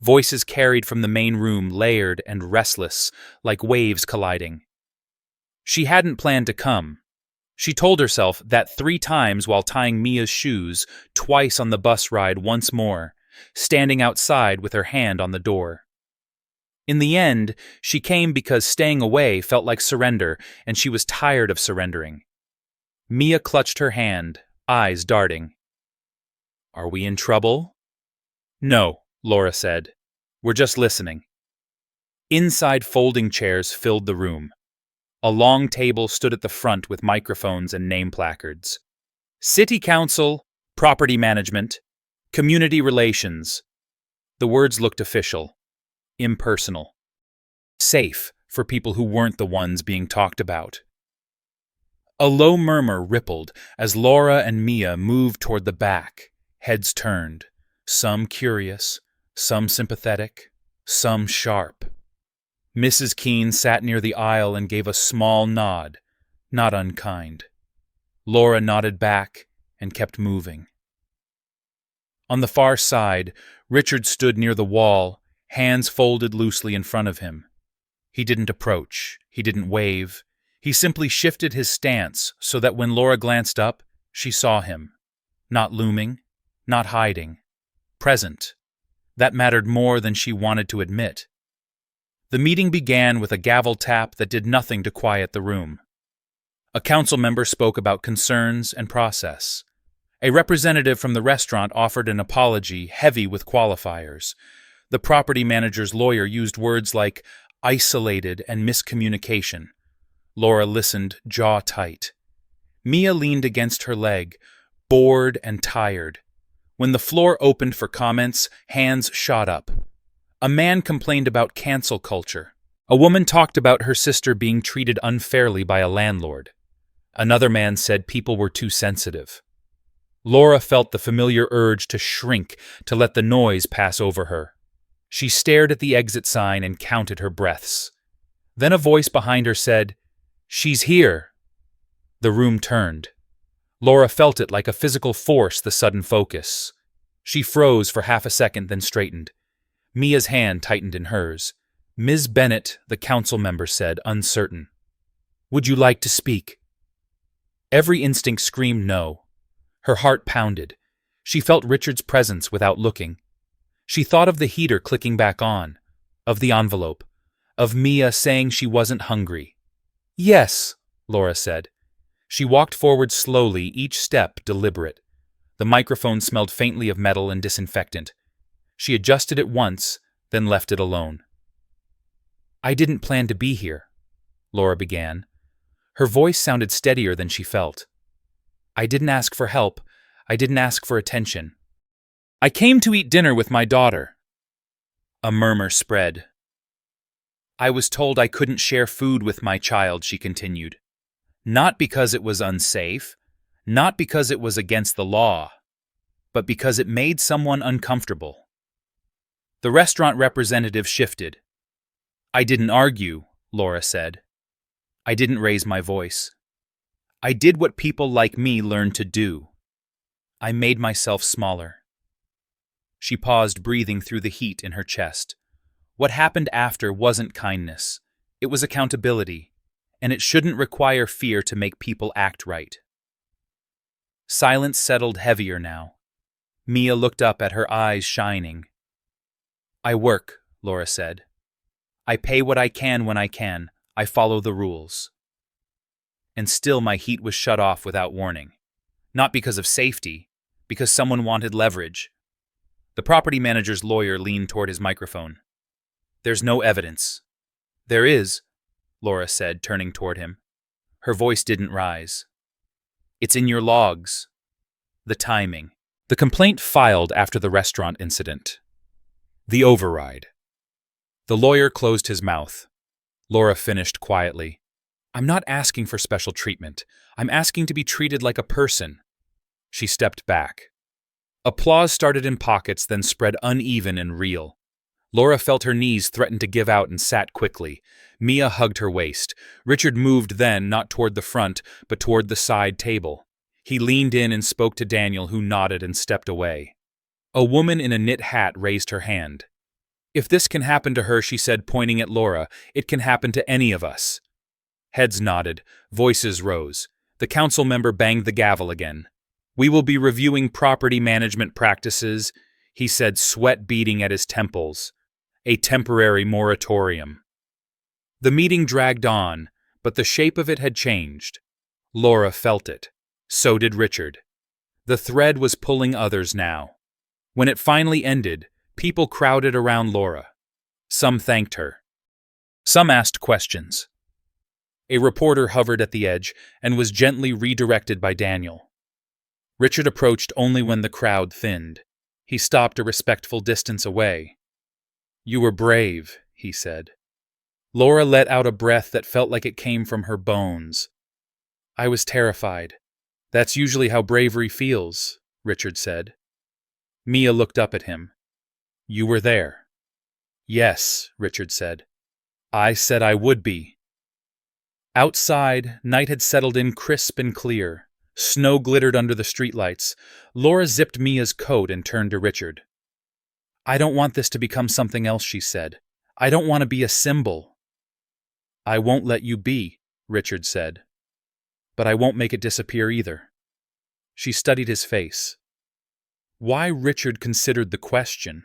Voices carried from the main room, layered and restless, like waves colliding. She hadn't planned to come. She told herself that 3 times while tying Mia's shoes, twice on the bus ride, once more, standing outside with her hand on the door. In the end, she came because staying away felt like surrender, and she was tired of surrendering. Mia clutched her hand, eyes darting. Are we in trouble? No, Laura said. We're just listening. Inside, folding chairs filled the room. A long table stood at the front with microphones and name placards. City Council, Property Management, Community Relations. The words looked official, impersonal, safe for people who weren't the ones being talked about. A low murmur rippled as Laura and Mia moved toward the back, heads turned, some curious, some sympathetic, some sharp. Mrs. Keene sat near the aisle and gave a small nod, not unkind. Laura nodded back and kept moving. On the far side, Richard stood near the wall, hands folded loosely in front of him. He didn't approach. He didn't wave. He simply shifted his stance so that when Laura glanced up, she saw him. Not looming, not hiding. Present. That mattered more than she wanted to admit. The meeting began with a gavel tap that did nothing to quiet the room. A council member spoke about concerns and process. A representative from the restaurant offered an apology heavy with qualifiers. The property manager's lawyer used words like isolated and miscommunication. Laura listened, jaw tight. Mia leaned against her leg, bored and tired. When the floor opened for comments, hands shot up. A man complained about cancel culture. A woman talked about her sister being treated unfairly by a landlord. Another man said people were too sensitive. Laura felt the familiar urge to shrink, to let the noise pass over her. She stared at the exit sign and counted her breaths. Then a voice behind her said, "She's here." The room turned. Laura felt it like a physical force, the sudden focus. She froze for half a second, then straightened. Mia's hand tightened in hers. "Ms. Bennett," the council member said, uncertain. "Would you like to speak?" Every instinct screamed no. Her heart pounded. She felt Richard's presence without looking. She thought of the heater clicking back on, of the envelope, of Mia saying she wasn't hungry. "Yes," Laura said. She walked forward slowly, each step deliberate. The microphone smelled faintly of metal and disinfectant. She adjusted it once, then left it alone. "I didn't plan to be here," Laura began. Her voice sounded steadier than she felt. "I didn't ask for help. I didn't ask for attention. I came to eat dinner with my daughter." A murmur spread. "I was told I couldn't share food with my child," she continued. "Not because it was unsafe, not because it was against the law, but because it made someone uncomfortable." The restaurant representative shifted. "I didn't argue," Laura said. "I didn't raise my voice. I did what people like me learned to do. I made myself smaller." She paused, breathing through the heat in her chest. What happened after wasn't kindness. It was accountability, and it shouldn't require fear to make people act right. Silence settled heavier now. Mia looked up at her eyes shining. "I work," Laura said. "I pay what I can when I can. I follow the rules." And still my heat was shut off without warning. Not because of safety, because someone wanted leverage. The property manager's lawyer leaned toward his microphone. "There's no evidence." "There is," Laura said, turning toward him. Her voice didn't rise. "It's in your logs." The timing. The complaint filed after the restaurant incident. The override. The lawyer closed his mouth. Laura finished quietly. "I'm not asking for special treatment. I'm asking to be treated like a person." She stepped back. Applause started in pockets, then spread uneven and real. Laura felt her knees threaten to give out and sat quickly. Mia hugged her waist. Richard moved then, not toward the front, but toward the side table. He leaned in and spoke to Daniel, who nodded and stepped away. A woman in a knit hat raised her hand. "If this can happen to her," she said, pointing at Laura, "it can happen to any of us." Heads nodded. Voices rose. The council member banged the gavel again. "We will be reviewing property management practices," he said, sweat beading at his temples. "A temporary moratorium." The meeting dragged on, but the shape of it had changed. Laura felt it. So did Richard. The thread was pulling others now. When it finally ended, people crowded around Laura. Some thanked her. Some asked questions. A reporter hovered at the edge and was gently redirected by Daniel. Richard approached only when the crowd thinned. He stopped a respectful distance away. "You were brave," he said. Laura let out a breath that felt like it came from her bones. "I was terrified. That's usually how bravery feels," Richard said. Mia looked up at him. "You were there." "Yes," Richard said. I said I would be. Outside, night had settled in crisp and clear. Snow glittered under the streetlights. Laura zipped Mia's coat and turned to Richard. I don't want this to become something else, she said. I don't want to be a symbol. I won't let you be, Richard said. But I won't make it disappear either. She studied his face. Why Richard considered the question?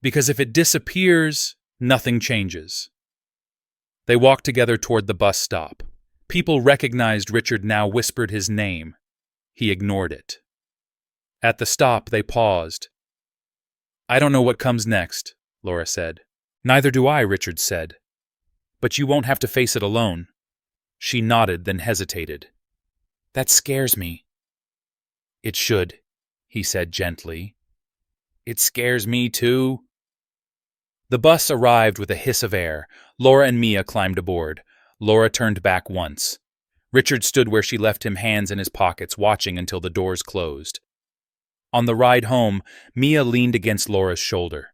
Because if it disappears, nothing changes. They walked together toward the bus stop. People recognized Richard now whispered his name. He ignored it. At the stop, they paused. I don't know what comes next, Laura said. Neither do I, Richard said. But you won't have to face it alone. She nodded, then hesitated. That scares me. It should, he said gently. It scares me too. The bus arrived with a hiss of air. Laura and Mia climbed aboard. Laura turned back once. Richard stood where she left him, hands in his pockets, watching until the doors closed. On the ride home, Mia leaned against Laura's shoulder.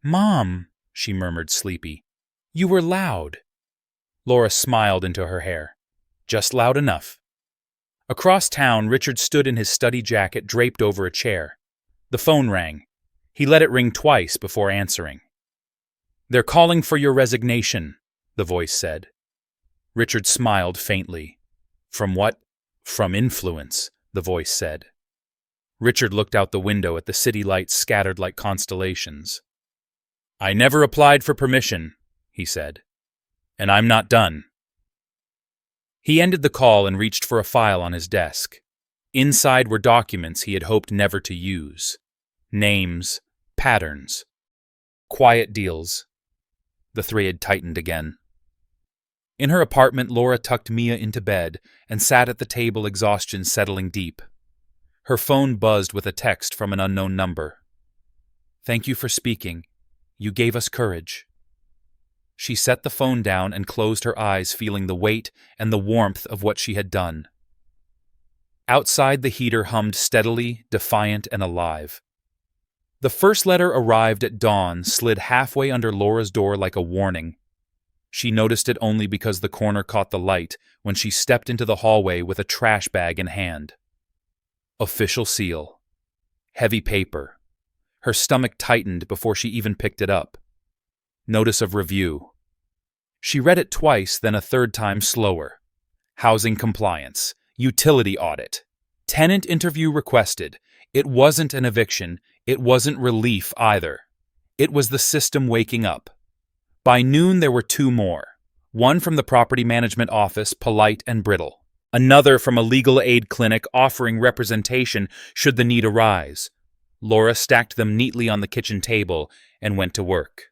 Mom, she murmured, sleepy. You were loud. Laura smiled into her hair. Just loud enough. Across town, Richard stood in his study jacket draped over a chair. The phone rang. He let it ring twice before answering. They're calling for your resignation, the voice said. Richard smiled faintly. From what? From influence, the voice said. Richard looked out the window at the city lights scattered like constellations. I never applied for permission, he said. And I'm not done. He ended the call and reached for a file on his desk. Inside were documents he had hoped never to use. Names, patterns, quiet deals. The thread tightened again. In her apartment, Laura tucked Mia into bed and sat at the table, exhaustion settling deep. Her phone buzzed with a text from an unknown number. Thank you for speaking. You gave us courage. She set the phone down and closed her eyes, feeling the weight and the warmth of what she had done. Outside, the heater hummed steadily, defiant and alive. The first letter arrived at dawn, slid halfway under Laura's door like a warning. She noticed it only because the corner caught the light when she stepped into the hallway with a trash bag in hand. Official seal. Heavy paper. Her stomach tightened before she even picked it up. Notice of review. She read it twice, then a third time slower. Housing compliance. Utility audit. Tenant interview requested. It wasn't an eviction. It wasn't relief either. It was the system waking up. By noon, there were two more. One from the property management office, polite and brittle. Another from a legal aid clinic offering representation should the need arise. Laura stacked them neatly on the kitchen table and went to work.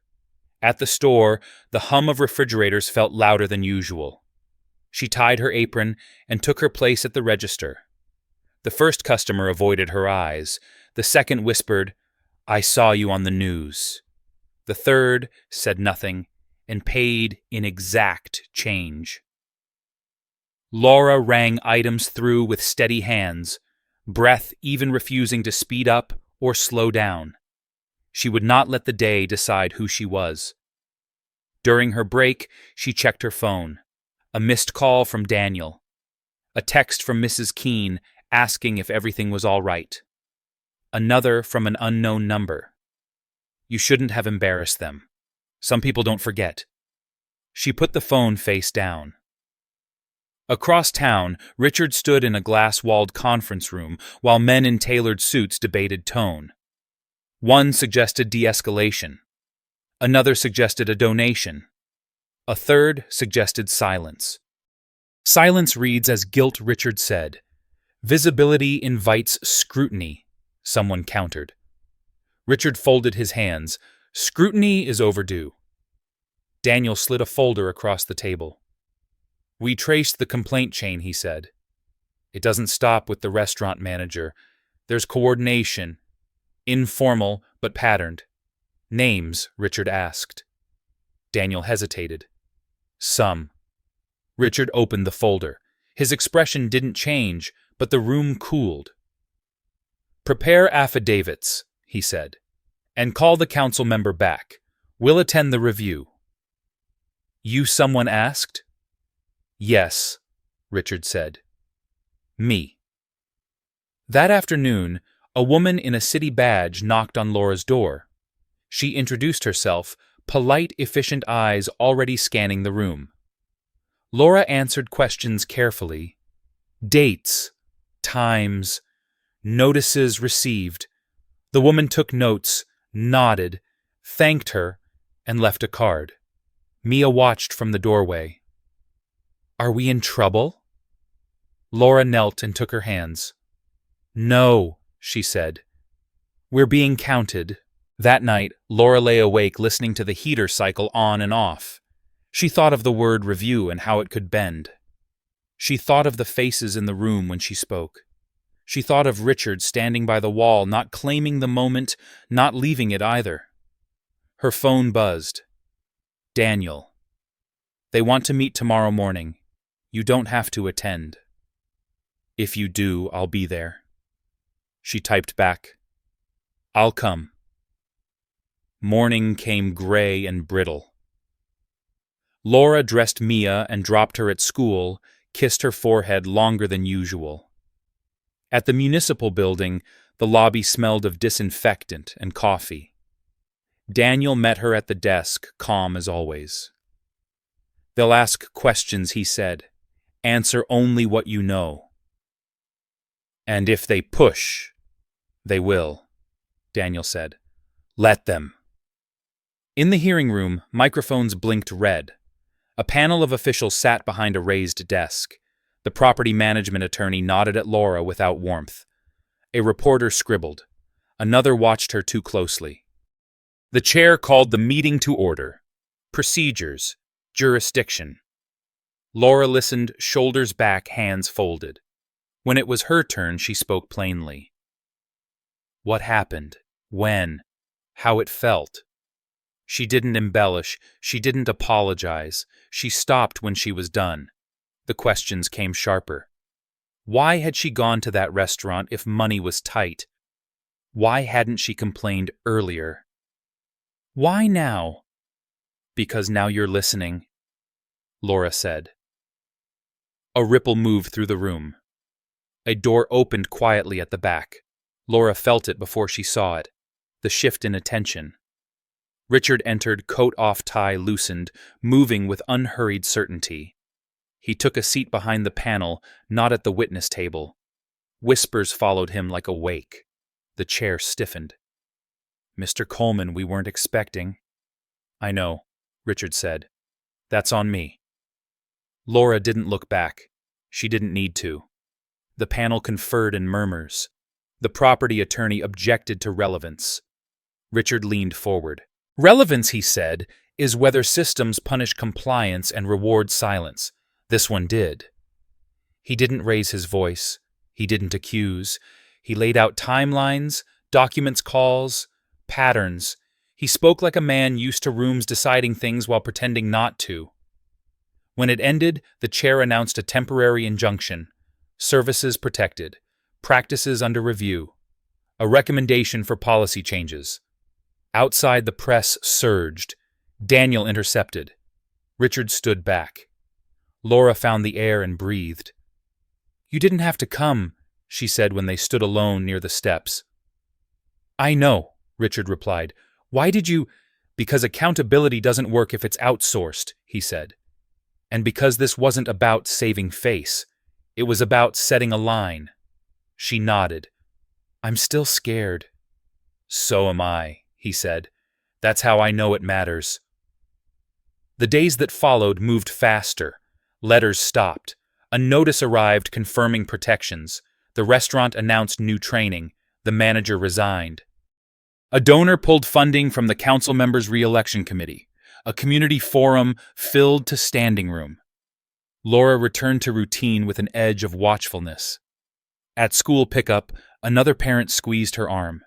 At the store, the hum of refrigerators felt louder than usual. She tied her apron and took her place at the register. The first customer avoided her eyes. The second whispered, I saw you on the news. The third said nothing and paid in exact change. Laura rang items through with steady hands, breath even refusing to speed up or slow down. She would not let the day decide who she was. During her break, she checked her phone. A missed call from Daniel. A text from Mrs. Keene asking if everything was all right. Another from an unknown number. You shouldn't have embarrassed them. Some people don't forget. She put the phone face down. Across town, Richard stood in a glass-walled conference room while men in tailored suits debated tone. One suggested de-escalation. Another suggested a donation. A third suggested silence. Silence reads as guilt, Richard said. Visibility invites scrutiny, someone countered. Richard folded his hands. Scrutiny is overdue. Daniel slid a folder across the table. We traced the complaint chain, he said. It doesn't stop with the restaurant manager. There's coordination. Informal, but patterned. Names, Richard asked. Daniel hesitated. Some. Richard opened the folder. His expression didn't change, but the room cooled. Prepare affidavits, he said, and call the council member back. We'll attend the review. You, someone asked. Yes, Richard said. Me. That afternoon, a woman in a city badge knocked on Laura's door. She introduced herself, polite, efficient eyes already scanning the room. Laura answered questions carefully. Dates, times, notices received. The woman took notes, nodded, thanked her, and left a card. Mia watched from the doorway. Are we in trouble? Laura knelt and took her hands. No, she said. We're being counted. That night, Laura lay awake listening to the heater cycle on and off. She thought of the word review and how it could bend. She thought of the faces in the room when she spoke. She thought of Richard standing by the wall, not claiming the moment, not leaving it either. Her phone buzzed. Daniel. They want to meet tomorrow morning. You don't have to attend. If you do, I'll be there. She typed back. I'll come. Morning came gray and brittle. Laura dressed Mia and dropped her at school, kissed her forehead longer than usual. At the municipal building, the lobby smelled of disinfectant and coffee. Daniel met her at the desk, calm as always. They'll ask questions, he said. Answer only what you know. And if they push, they will, Daniel said. Let them. In the hearing room, microphones blinked red. A panel of officials sat behind a raised desk. The property management attorney nodded at Laura without warmth. A reporter scribbled. Another watched her too closely. The chair called the meeting to order. Procedures. Jurisdiction. Laura listened, shoulders back, hands folded. When it was her turn, she spoke plainly. What happened? When? How it felt? She didn't embellish. She didn't apologize. She stopped when she was done. The questions came sharper. Why had she gone to that restaurant if money was tight? Why hadn't she complained earlier? Why now? Because now you're listening, Laura said. A ripple moved through the room. A door opened quietly at the back. Laura felt it before she saw it. The shift in attention. Richard entered, coat off, tie loosened, moving with unhurried certainty. He took a seat behind the panel, not at the witness table. Whispers followed him like a wake. The chair stiffened. Mr. Coleman, we weren't expecting. I know, Richard said. That's on me. Laura didn't look back. She didn't need to. The panel conferred in murmurs. The property attorney objected to relevance. Richard leaned forward. Relevance, he said, is whether systems punish compliance and reward silence. This one did. He didn't raise his voice. He didn't accuse. He laid out timelines, documents calls, patterns. He spoke like a man used to rooms deciding things while pretending not to. When it ended, the chair announced a temporary injunction. Services protected. Practices under review. A recommendation for policy changes. Outside, the press surged. Daniel intercepted. Richard stood back. Laura found the air and breathed. You didn't have to come, she said when they stood alone near the steps. I know, Richard replied. Why did you? Because accountability doesn't work if it's outsourced, he said. And because this wasn't about saving face. It was about setting a line. She nodded. I'm still scared. So am I, he said. That's how I know it matters. The days that followed moved faster. Letters stopped. A notice arrived confirming protections. The restaurant announced new training. The manager resigned. A donor pulled funding from the council members' re-election committee. A community forum filled to standing room. Laura returned to routine with an edge of watchfulness. At school pickup, another parent squeezed her arm.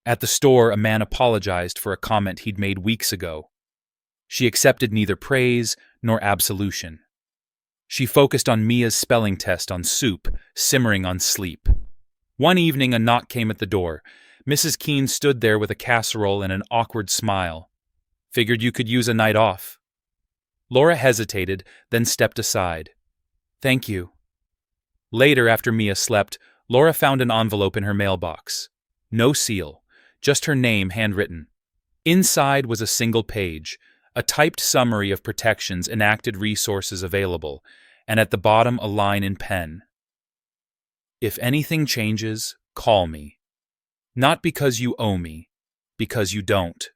At the store, a man apologized for a comment he'd made weeks ago. She accepted neither praise nor absolution. She focused on Mia's spelling test on soup, simmering on sleep. One evening, a knock came at the door. Mrs. Keene stood there with a casserole and an awkward smile. Figured you could use a night off. Laura hesitated, then stepped aside. "Thank you." Later, after Mia slept, Laura found an envelope in her mailbox. No seal, just her name handwritten. Inside was a single page, a typed summary of protections, enacted resources available, and at the bottom a line in pen. "If anything changes, call me. Not because you owe me, because you don't."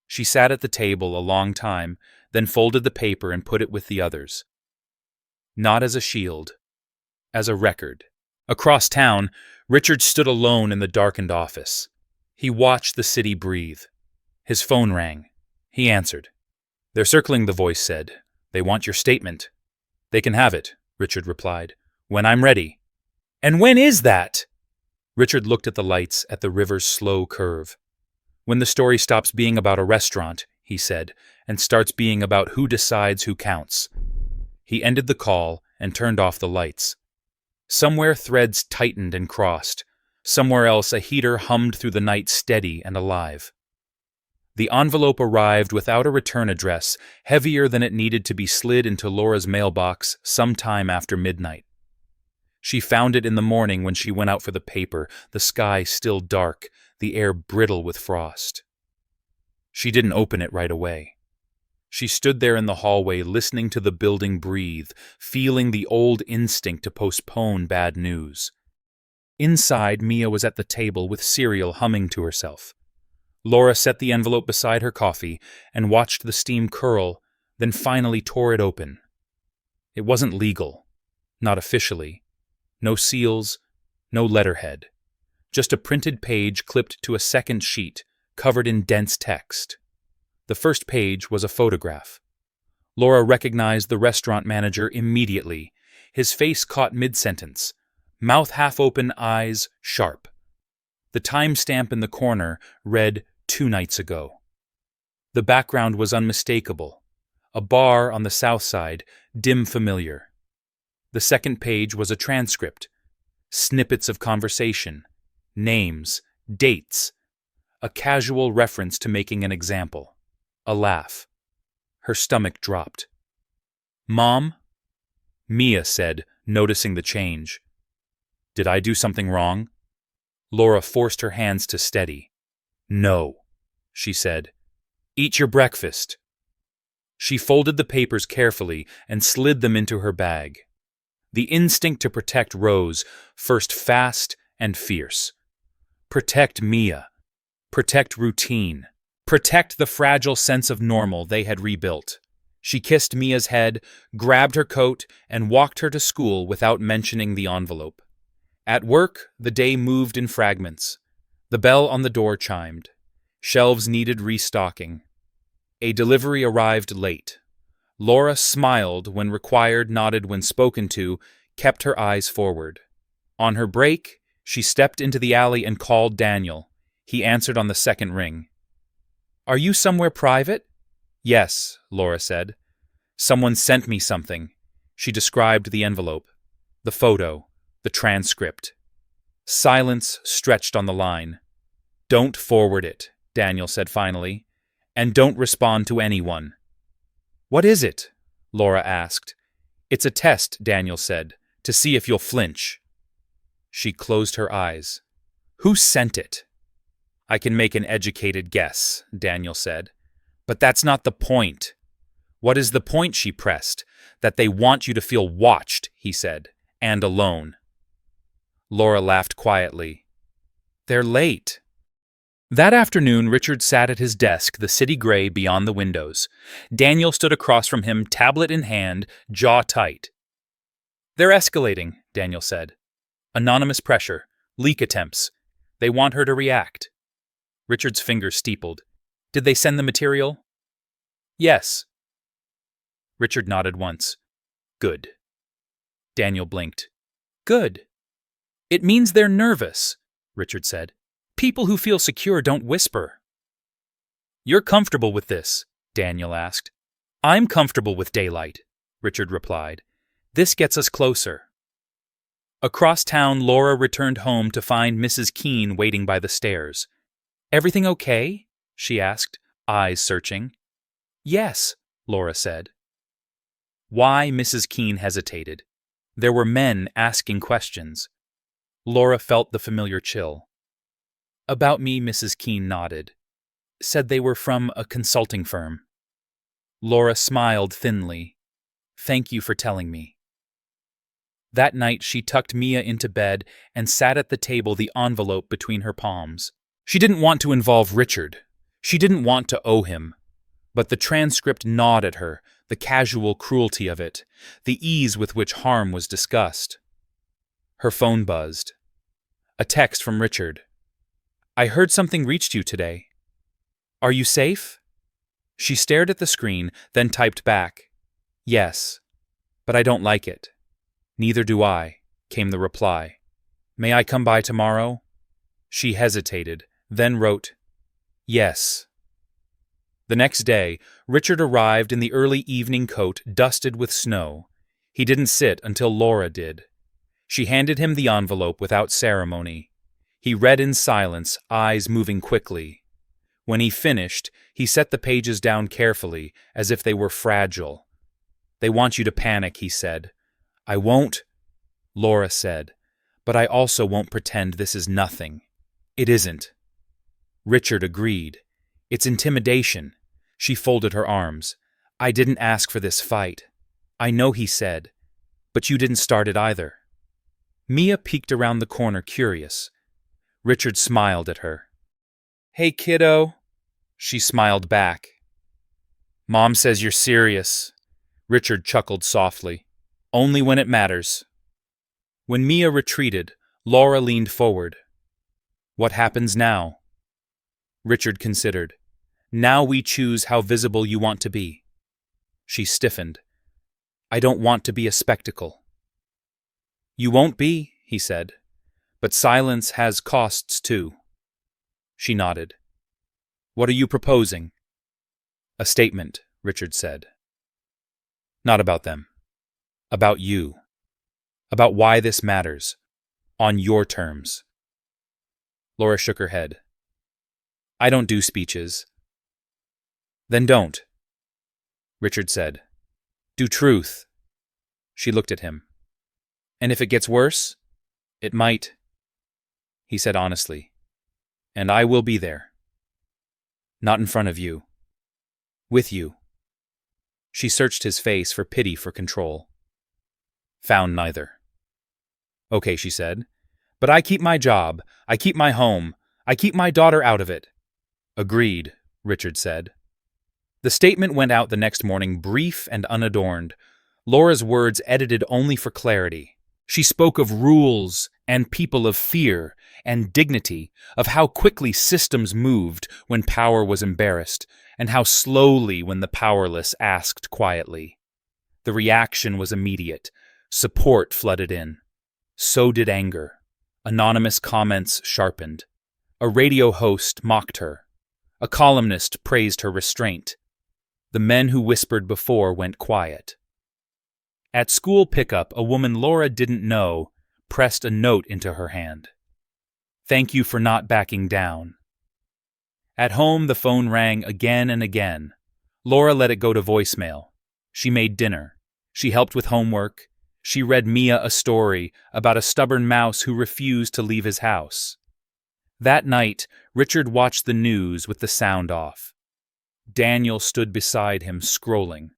She sat at the table a long time, then folded the paper and put it with the others. Not as a shield, as a record. Across town, Richard stood alone in the darkened office. He watched the city breathe. His phone rang. He answered. "They're circling," the voice said. "They want your statement." "They can have it," Richard replied. "When I'm ready." "And when is that?" Richard looked at the lights, at the river's slow curve. "When the story stops being about a restaurant," he said, "and starts being about who decides who counts." He ended the call and turned off the lights. Somewhere threads tightened and crossed. Somewhere else a heater hummed through the night, steady and alive. The envelope arrived without a return address, heavier than it needed to be slid into Laura's mailbox sometime after midnight. She found it in the morning when she went out for the paper, the sky still dark, the air brittle with frost. She didn't open it right away. She stood there in the hallway, listening to the building breathe, feeling the old instinct to postpone bad news. Inside, Mia was at the table with cereal humming to herself. Laura set the envelope beside her coffee and watched the steam curl, then finally tore it open. It wasn't legal, not officially. No seals, no letterhead. Just a printed page clipped to a second sheet, covered in dense text. The first page was a photograph. Laura recognized the restaurant manager immediately. His face caught mid-sentence, mouth half open, eyes sharp. The timestamp in the corner read 2 nights ago. The background was unmistakable. A bar on the south side, dim familiar. The second page was a transcript. Snippets of conversation. Names. Dates. A casual reference to making an example. A laugh. Her stomach dropped. "Mom?" Mia said, noticing the change. "Did I do something wrong?" Laura forced her hands to steady. "No," she said. "Eat your breakfast." She folded the papers carefully and slid them into her bag. The instinct to protect rose, first fast and fierce. Protect Mia. Protect routine. Protect the fragile sense of normal they had rebuilt. She kissed Mia's head, grabbed her coat, and walked her to school without mentioning the envelope. At work, the day moved in fragments. The bell on the door chimed. Shelves needed restocking. A delivery arrived late. Laura smiled when required, nodded when spoken to, kept her eyes forward. On her break, she stepped into the alley and called Daniel. He answered on the second ring. "Are you somewhere private?" "Yes," Laura said. "Someone sent me something." She described the envelope, the photo, the transcript. Silence stretched on the line. "Don't forward it," Daniel said finally, "and don't respond to anyone." "What is it?" Laura asked. "It's a test," Daniel said, "to see if you'll flinch." She closed her eyes. "Who sent it?" "I can make an educated guess," Daniel said. "But that's not the point." "What is the point?" she pressed. "That they want you to feel watched," he said, "and alone." Laura laughed quietly. "They're late." That afternoon, Richard sat at his desk, the city gray beyond the windows. Daniel stood across from him, tablet in hand, jaw tight. "They're escalating," Daniel said. "Anonymous pressure, leak attempts. They want her to react." Richard's fingers steepled. "Did they send the material?" "Yes." Richard nodded once. "Good." Daniel blinked. "Good." "It means they're nervous," Richard said. "People who feel secure don't whisper." "You're comfortable with this?" Daniel asked. "I'm comfortable with daylight," Richard replied. "This gets us closer." Across town, Laura returned home to find Mrs. Keene waiting by the stairs. "Everything okay?" she asked, eyes searching. "Yes," Laura said. Why? Mrs. Keene hesitated. There were men asking questions. Laura felt the familiar chill. About me, Mrs. Keene nodded. Said they were from a consulting firm. Laura smiled thinly. Thank you for telling me. That night she tucked Mia into bed and sat at the table, the envelope between her palms. She didn't want to involve Richard. She didn't want to owe him. But the transcript gnawed at her, the casual cruelty of it, the ease with which harm was discussed. Her phone buzzed. A text from Richard. I heard something reached you today. Are you safe? She stared at the screen, then typed back. Yes, but I don't like it. Neither do I, came the reply. May I come by tomorrow? She hesitated, then wrote, Yes. The next day, Richard arrived in the early evening coat dusted with snow. He didn't sit until Laura did. She handed him the envelope without ceremony. He read in silence, eyes moving quickly. When he finished, he set the pages down carefully, as if they were fragile. They want you to panic, he said. I won't, Laura said, but I also won't pretend this is nothing. It isn't. Richard agreed. It's intimidation. She folded her arms. I didn't ask for this fight. I know, he said, but you didn't start it either. Mia peeked around the corner, curious. Richard smiled at her. Hey, kiddo. She smiled back. Mom says you're serious. Richard chuckled softly. Only when it matters. When Mia retreated, Laura leaned forward. What happens now? Richard considered. Now we choose how visible you want to be. She stiffened. I don't want to be a spectacle. You won't be, he said, but silence has costs too. She nodded. What are you proposing? A statement, Richard said. Not about them. About you. About why this matters. On your terms. Laura shook her head. I don't do speeches. Then don't. Richard said. Do truth. She looked at him. And if it gets worse, it might. He said honestly. And I will be there. Not in front of you. With you. She searched his face for pity, for control. Found neither. Okay, she said. But I keep my job. I keep my home. I keep my daughter out of it. Agreed, Richard said. The statement went out the next morning, brief and unadorned. Laura's words edited only for clarity. She spoke of rules and people of fear and dignity, of how quickly systems moved when power was embarrassed, and how slowly when the powerless asked quietly. The reaction was immediate. Support flooded in. So did anger. Anonymous comments sharpened. A radio host mocked her. A columnist praised her restraint. The men who whispered before went quiet. At school pickup, a woman Laura didn't know pressed a note into her hand. Thank you for not backing down. At home, the phone rang again and again. Laura let it go to voicemail. She made dinner. She helped with homework. She read Mia a story about a stubborn mouse who refused to leave his house. That night, Richard watched the news with the sound off. Daniel stood beside him, scrolling.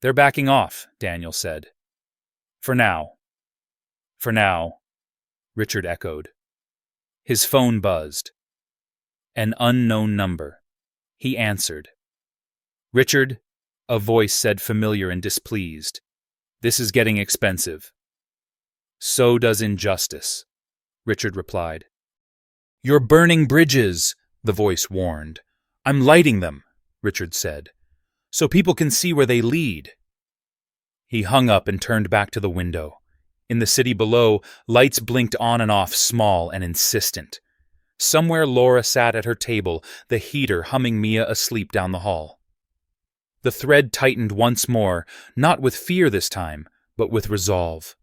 They're backing off, Daniel said. For now. For now, Richard echoed. His phone buzzed. An unknown number. He answered. Richard, a voice said, familiar and displeased. This is getting expensive. So does injustice, Richard replied. You're burning bridges, the voice warned. I'm lighting them, Richard said, so people can see where they lead. He hung up and turned back to the window. In the city below, lights blinked on and off, small and insistent. Somewhere Laura sat at her table, the heater humming, Mia asleep down the hall. The thread tightened once more, not with fear this time, but with resolve.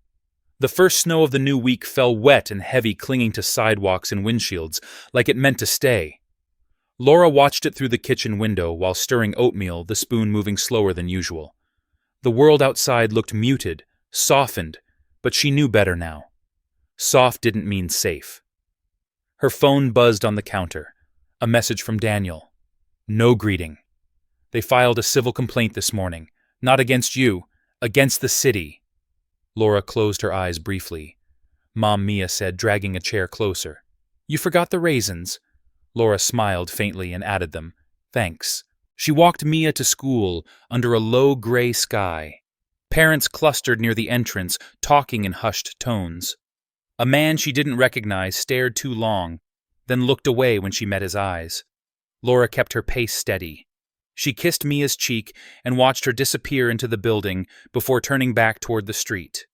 The first snow of the new week fell wet and heavy, clinging to sidewalks and windshields, like it meant to stay. Laura watched it through the kitchen window while stirring oatmeal, the spoon moving slower than usual. The world outside looked muted, softened, but she knew better now. Soft didn't mean safe. Her phone buzzed on the counter. A message from Daniel. No greeting. They filed a civil complaint this morning. Not against you, against the city. Laura closed her eyes briefly. Mom, Mia said, dragging a chair closer. You forgot the raisins. Laura smiled faintly and added them. Thanks. She walked Mia to school under a low gray sky. Parents clustered near the entrance, talking in hushed tones. A man she didn't recognize stared too long, then looked away when she met his eyes. Laura kept her pace steady. She kissed Mia's cheek and watched her disappear into the building before turning back toward the street.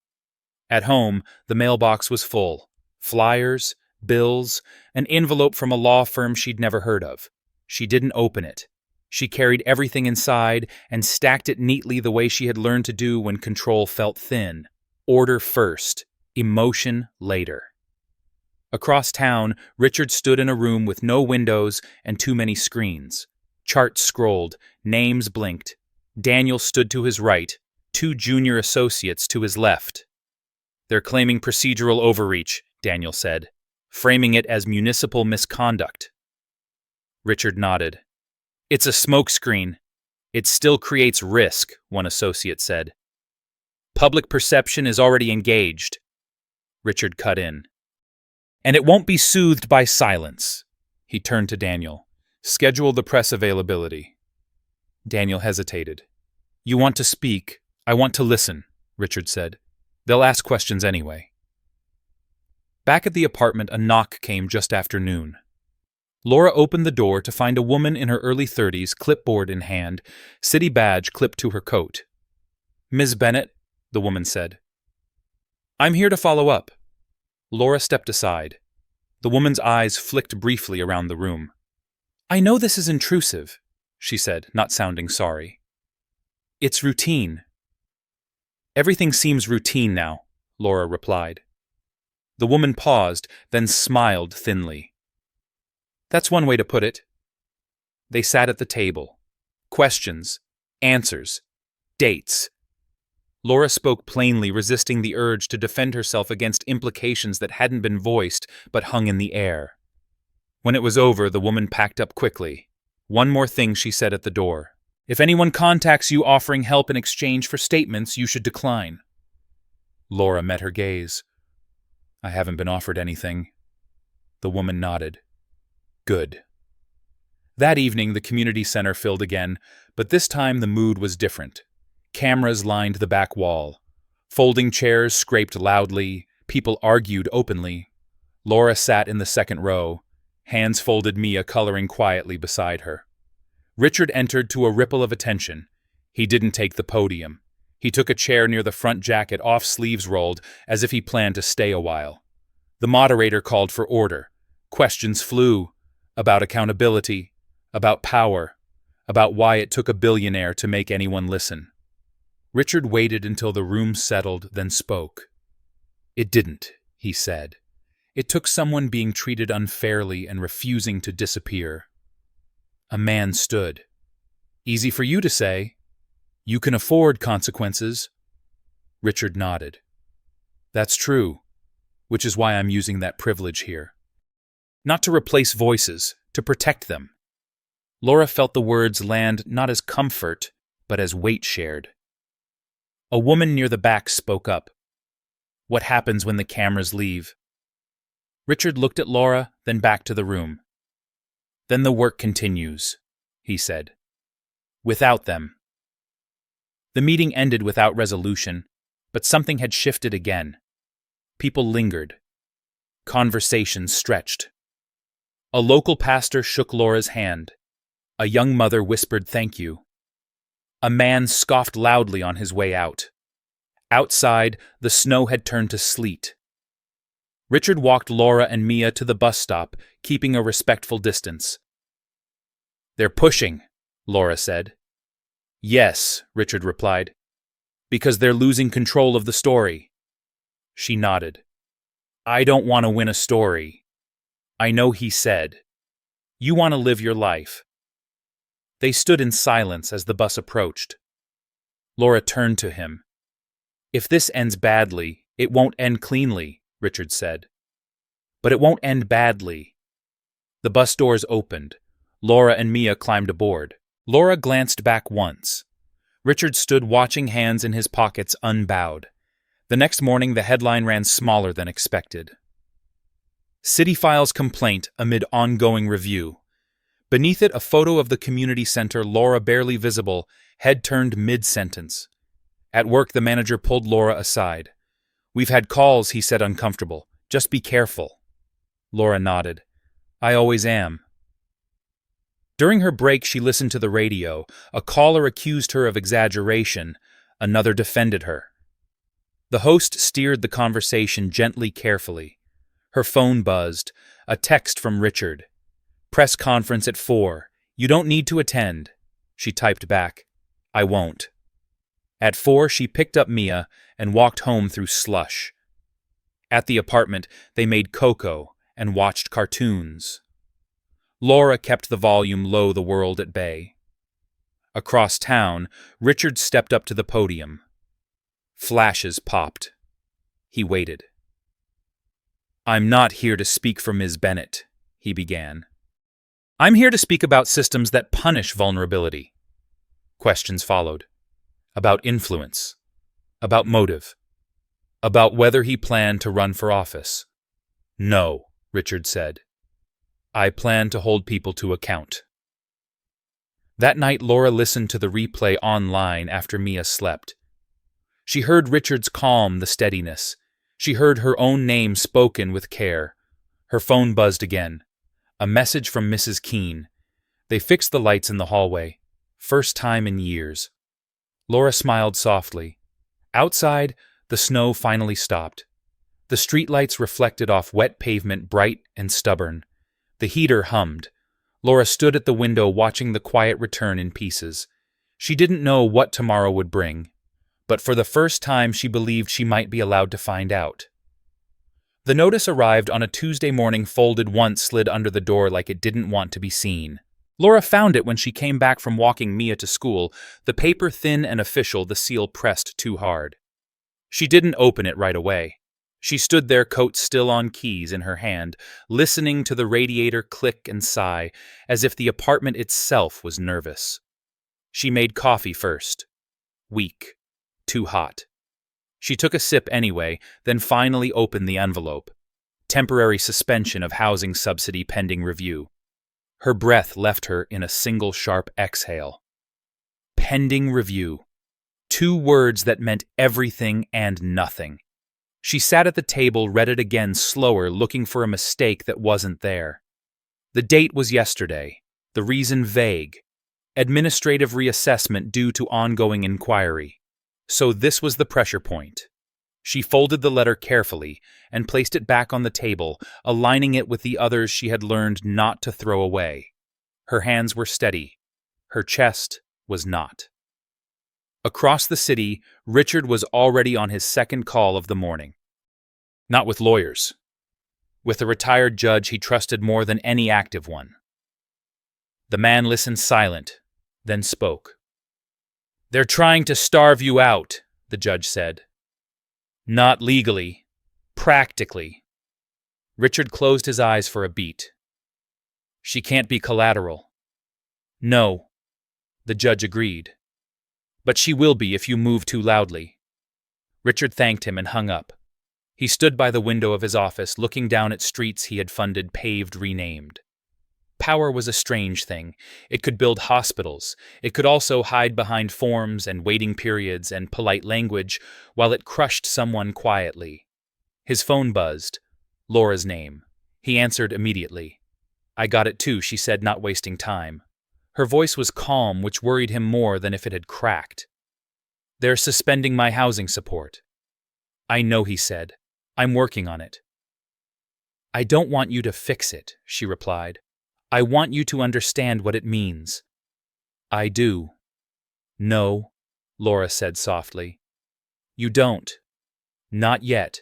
At home, the mailbox was full. Flyers, bills, an envelope from a law firm she'd never heard of. She didn't open it. She carried everything inside and stacked it neatly the way she had learned to do when control felt thin. Order first, emotion later. Across town, Richard stood in a room with no windows and too many screens. Charts scrolled, names blinked. Daniel stood to his right, 2 junior associates to his left. They're claiming procedural overreach, Daniel said, framing it as municipal misconduct. Richard nodded. It's a smokescreen. It still creates risk, one associate said. Public perception is already engaged. Richard cut in. And it won't be soothed by silence. He turned to Daniel. Schedule the press availability. Daniel hesitated. You want to speak. I want to listen, Richard said. They'll ask questions anyway. Back at the apartment, a knock came just after noon. Laura opened the door to find a woman in her early 30s, clipboard in hand, city badge clipped to her coat. Ms. Bennett, the woman said. I'm here to follow up. Laura stepped aside. The woman's eyes flicked briefly around the room. I know this is intrusive, she said, not sounding sorry. It's routine. Everything seems routine now, Laura replied. The woman paused, then smiled thinly. That's one way to put it. They sat at the table. Questions, answers, dates. Laura spoke plainly, resisting the urge to defend herself against implications that hadn't been voiced but hung in the air. When it was over, the woman packed up quickly. One more thing she said at the door. If anyone contacts you offering help in exchange for statements, you should decline. Laura met her gaze. I haven't been offered anything. The woman nodded. Good. That evening, the community center filled again, but this time the mood was different. Cameras lined the back wall. Folding chairs scraped loudly. People argued openly. Laura sat in the second row, hands folded, Mia coloring quietly beside her. Richard entered to a ripple of attention. He didn't take the podium. He took a chair near the front jacket, off sleeves rolled, as if he planned to stay a while. The moderator called for order. Questions flew. About accountability, about power, about why it took a billionaire to make anyone listen. Richard waited until the room settled, then spoke. It didn't, he said. It took someone being treated unfairly and refusing to disappear. A man stood. Easy for you to say. You can afford consequences. Richard nodded. That's true, which is why I'm using that privilege here. Not to replace voices, to protect them. Laura felt the words land not as comfort, but as weight shared. A woman near the back spoke up. What happens when the cameras leave? Richard looked at Laura, then back to the room. Then the work continues, he said. Without them. The meeting ended without resolution, but something had shifted again. People lingered. Conversations stretched. A local pastor shook Laura's hand. A young mother whispered thank you. A man scoffed loudly on his way out. Outside, the snow had turned to sleet. Richard walked Laura and Mia to the bus stop, keeping a respectful distance. They're pushing, Laura said. Yes, Richard replied. Because they're losing control of the story. She nodded. I don't want to win a story. I know he said. You want to live your life." They stood in silence as the bus approached. Laura turned to him. "If this ends badly, it won't end cleanly," Richard said. "But it won't end badly." The bus doors opened. Laura and Mia climbed aboard. Laura glanced back once. Richard stood watching, hands in his pockets, unbowed. The next morning, the headline ran smaller than expected. City files complaint amid ongoing review. Beneath it, a photo of the community center, Laura barely visible, head turned mid-sentence. At work, the manager pulled Laura aside. "We've had calls," he said, uncomfortable. "Just be careful." Laura nodded. "I always am." During her break, she listened to the radio. A caller accused her of exaggeration. Another defended her. The host steered the conversation gently, carefully. Her phone buzzed. A text from Richard. "Press conference at 4. You don't need to attend." She typed back, "I won't." At 4, she picked up Mia and walked home through slush. At the apartment, they made cocoa and watched cartoons. Laura kept the volume low, the world at bay. Across town, Richard stepped up to the podium. Flashes popped. He waited. "I'm not here to speak for Ms. Bennett," he began. "I'm here to speak about systems that punish vulnerability." Questions followed. About influence. About motive. About whether he planned to run for office. "No," Richard said. "I plan to hold people to account." That night, Laura listened to the replay online after Mia slept. She heard Richard's calm, the steadiness. She heard her own name spoken with care. Her phone buzzed again. A message from Mrs. Keene. They fixed the lights in the hallway. First time in years. Laura smiled softly. Outside, the snow finally stopped. The streetlights reflected off wet pavement, bright and stubborn. The heater hummed. Laura stood at the window watching the quiet return in pieces. She didn't know what tomorrow would bring, but for the first time she believed she might be allowed to find out. The notice arrived on a Tuesday morning, folded once, slid under the door like it didn't want to be seen. Laura found it when she came back from walking Mia to school, the paper thin and official, the seal pressed too hard. She didn't open it right away. She stood there, coat still on, keys in her hand, listening to the radiator click and sigh, as if the apartment itself was nervous. She made coffee first. Weak. Too hot. She took a sip anyway, then finally opened the envelope. Temporary suspension of housing subsidy pending review. Her breath left her in a single sharp exhale. Pending review. 2 words that meant everything and nothing. She sat at the table, read it again, slower, looking for a mistake that wasn't there. The date was yesterday. The reason vague. Administrative reassessment due to ongoing inquiry. So this was the pressure point. She folded the letter carefully and placed it back on the table, aligning it with the others she had learned not to throw away. Her hands were steady. Her chest was not. Across the city, Richard was already on his second call of the morning. Not with lawyers. With a retired judge he trusted more than any active one. The man listened silent, then spoke. "They're trying to starve you out," the judge said. "Not legally. Practically." Richard closed his eyes for a beat. "She can't be collateral." "No," the judge agreed. "But she will be if you move too loudly." Richard thanked him and hung up. He stood by the window of his office, looking down at streets he had funded, paved, renamed. Power was a strange thing. It could build hospitals. It could also hide behind forms and waiting periods and polite language while it crushed someone quietly. His phone buzzed. Laura's name. He answered immediately. "I got it too," she said, not wasting time. Her voice was calm, which worried him more than if it had cracked. "They're suspending my housing support." "I know," he said. "I'm working on it." "I don't want you to fix it," she replied. "I want you to understand what it means." "I do." "No," Laura said softly. "You don't. Not yet."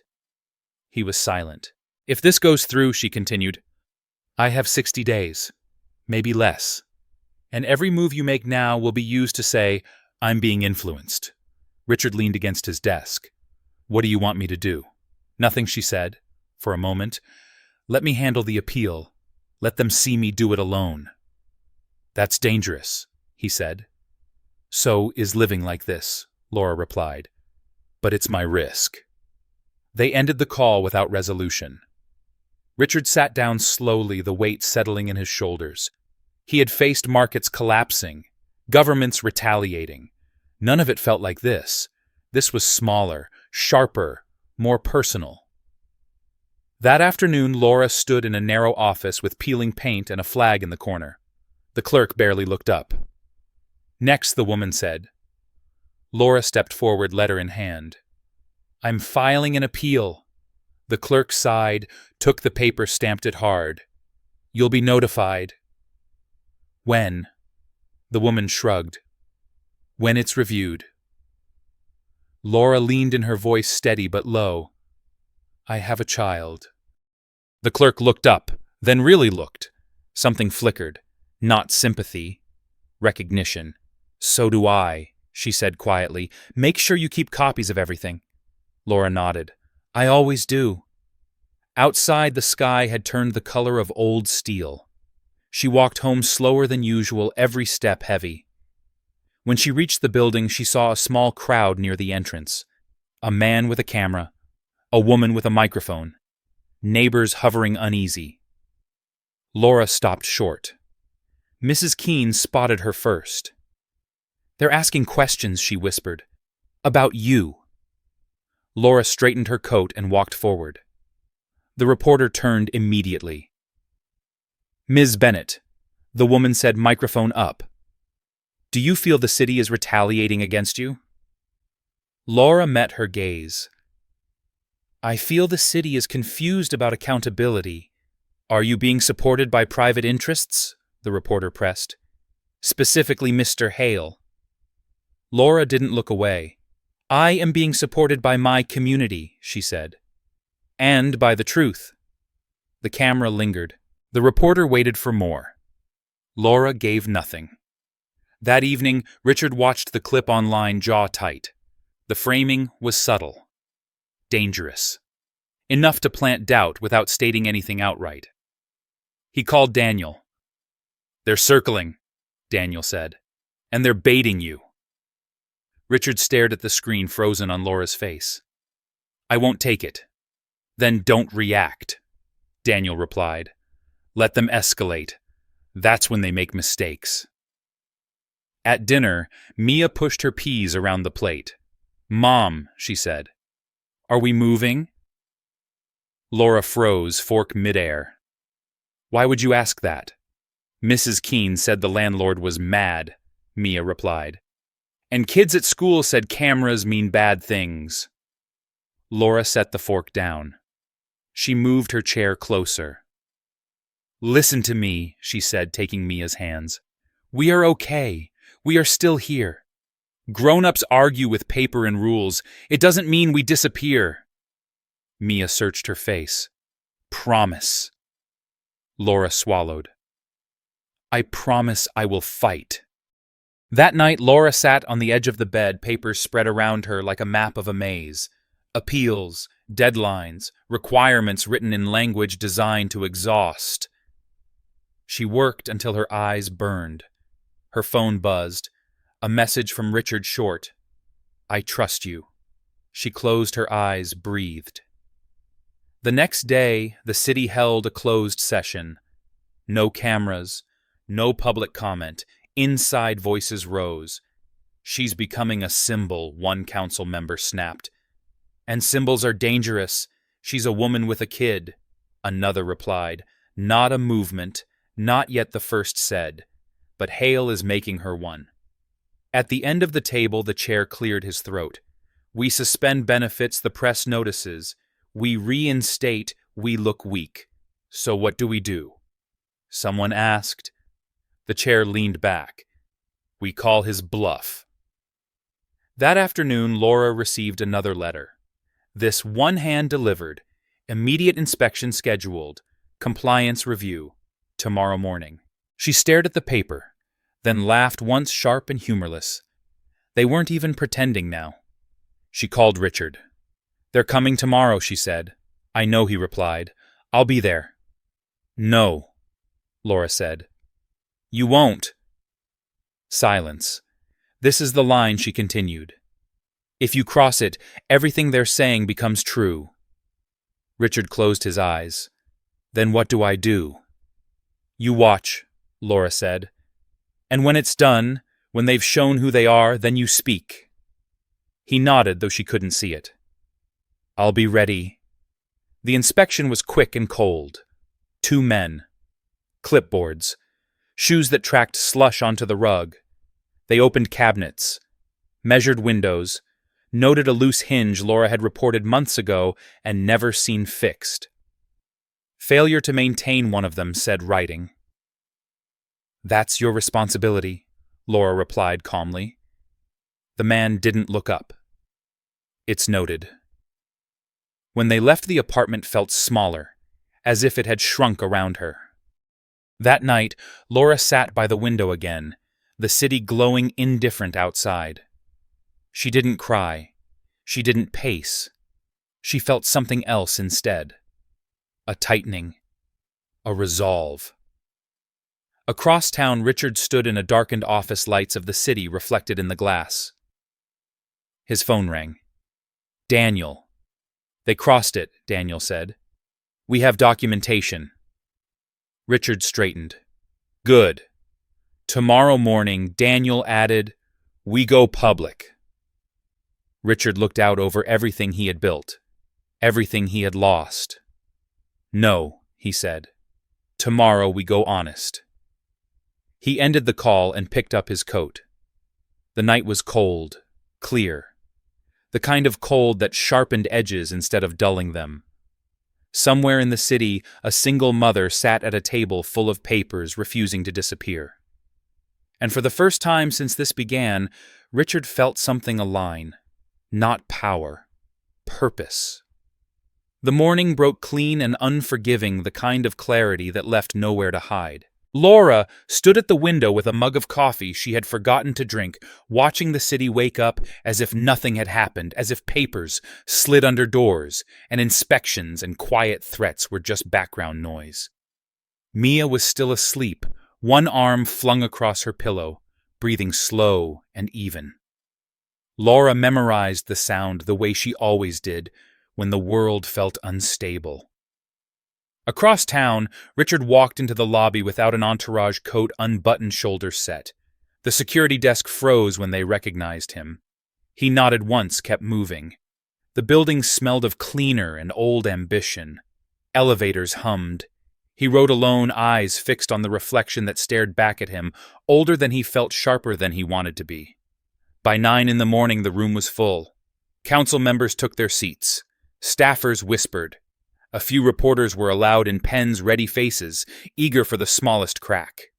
He was silent. "If this goes through," she continued, "I have 60 days. maybe less. And every move you make now will be used to say, I'm being influenced. Richard leaned against his desk. What do you want me to do? Nothing, she said, for a moment. Let me handle the appeal. Let them see me do it alone. That's dangerous, he said. So is living like this, Laura replied. But it's my risk. They ended the call without resolution. Richard sat down slowly, the weight settling in his shoulders. He had faced markets collapsing, governments retaliating. None of it felt like this. This was smaller, sharper, more personal. That afternoon, Laura stood in a narrow office with peeling paint and a flag in the corner. The clerk barely looked up. Next, the woman said. Laura stepped forward, letter in hand. I'm filing an appeal. The clerk sighed, took the paper, stamped it hard. You'll be notified. When? The woman shrugged. When it's reviewed. Laura leaned in, her voice steady but low. I have a child. The clerk looked up, then really looked. Something flickered. Not sympathy. Recognition. So do I, she said quietly. Make sure you keep copies of everything. Laura nodded. I always do. Outside, the sky had turned the color of old steel. She walked home slower than usual, every step heavy. When she reached the building, she saw a small crowd near the entrance. A man with a camera, a woman with a microphone, neighbors hovering uneasy. Laura stopped short. Mrs. Keene spotted her first. They're asking questions, she whispered. About you. Laura straightened her coat and walked forward. The reporter turned immediately. Ms. Bennett, the woman said, microphone up. Do you feel the city is retaliating against you? Laura met her gaze. I feel the city is confused about accountability. Are you being supported by private interests? The reporter pressed. Specifically Mr. Hale. Laura didn't look away. I am being supported by my community, she said. And by the truth. The camera lingered. The reporter waited for more. Laura gave nothing. That evening, Richard watched the clip online, jaw tight. The framing was subtle. Dangerous. Enough to plant doubt without stating anything outright. He called Daniel. They're circling, Daniel said. And they're baiting you. Richard stared at the screen, frozen on Laura's face. I won't take it. Then don't react, Daniel replied. Let them escalate. That's when they make mistakes. At dinner, Mia pushed her peas around the plate. Mom, she said. Are we moving? Laura froze, fork midair. Why would you ask that? Mrs. Keene said the landlord was mad, Mia replied. And kids at school said cameras mean bad things. Laura set the fork down. She moved her chair closer. Listen to me, she said, taking Mia's hands. We are okay. We are still here. Grown-ups argue with paper and rules. It doesn't mean we disappear. Mia searched her face. Promise. Laura swallowed. I promise I will fight. That night, Laura sat on the edge of the bed, papers spread around her like a map of a maze. Appeals, deadlines, requirements written in language designed to exhaust. She worked until her eyes burned. Her phone buzzed. A message from Richard Short. I trust you. She closed her eyes, breathed. The next day, the city held a closed session. No cameras, no public comment. Inside voices rose. She's becoming a symbol, one council member snapped. And symbols are dangerous. She's a woman with a kid, another replied. Not a movement, not yet, the first said. But Hale is making her one. At the end of the table, the chair cleared his throat. We suspend benefits, the press notices. We reinstate, we look weak. So what do we do? Someone asked. The chair leaned back. We call his bluff. That afternoon, Laura received another letter. This one hand delivered. Immediate inspection scheduled. Compliance review. Tomorrow morning. She stared at the paper, then laughed once, sharp and humorless. They weren't even pretending now. She called Richard. "They're coming tomorrow," she said. "I know," he replied. "I'll be there." "No," Laura said. "You won't." Silence. "This is the line," she continued. "If you cross it, everything they're saying becomes true." Richard closed his eyes. "Then what do I do?" "You watch," Laura said. "And when it's done, when they've shown who they are, then you speak." He nodded, though she couldn't see it. "I'll be ready." The inspection was quick and cold. 2 men. Clipboards. Shoes that tracked slush onto the rug. They opened cabinets. Measured windows. Noted a loose hinge Laura had reported months ago and never seen fixed. "Failure to maintain one of them," said writing. "That's your responsibility," Laura replied calmly. The man didn't look up. "It's noted." When they left, the apartment felt smaller, as if it had shrunk around her. That night, Laura sat by the window again, the city glowing indifferent outside. She didn't cry. She didn't pace. She felt something else instead. A tightening. A resolve. Across town, Richard stood in a darkened office, lights of the city reflected in the glass. His phone rang. "Daniel." "They crossed it," Daniel said. "We have documentation." Richard straightened. "Good." Tomorrow morning, Daniel added, "We go public." Richard looked out over everything he had built, everything he had lost. "No," he said. "Tomorrow we go honest." He ended the call and picked up his coat. The night was cold, clear. The kind of cold that sharpened edges instead of dulling them. Somewhere in the city, a single mother sat at a table full of papers, refusing to disappear. And for the first time since this began, Richard felt something align. Not power. Purpose. The morning broke clean and unforgiving, the kind of clarity that left nowhere to hide. Laura stood at the window with a mug of coffee she had forgotten to drink, watching the city wake up as if nothing had happened, as if papers slid under doors, and inspections and quiet threats were just background noise. Mia was still asleep, one arm flung across her pillow, breathing slow and even. Laura memorized the sound the way she always did when the world felt unstable. Across town, Richard walked into the lobby without an entourage coat, unbuttoned, shoulders set. The security desk froze when they recognized him. He nodded once, kept moving. The building smelled of cleaner and old ambition. Elevators hummed. He rode alone, eyes fixed on the reflection that stared back at him, older than he felt, sharper than he wanted to be. By 9 in the morning, the room was full. Council members took their seats. Staffers whispered. A few reporters were allowed in pens, ready faces, eager for the smallest crack.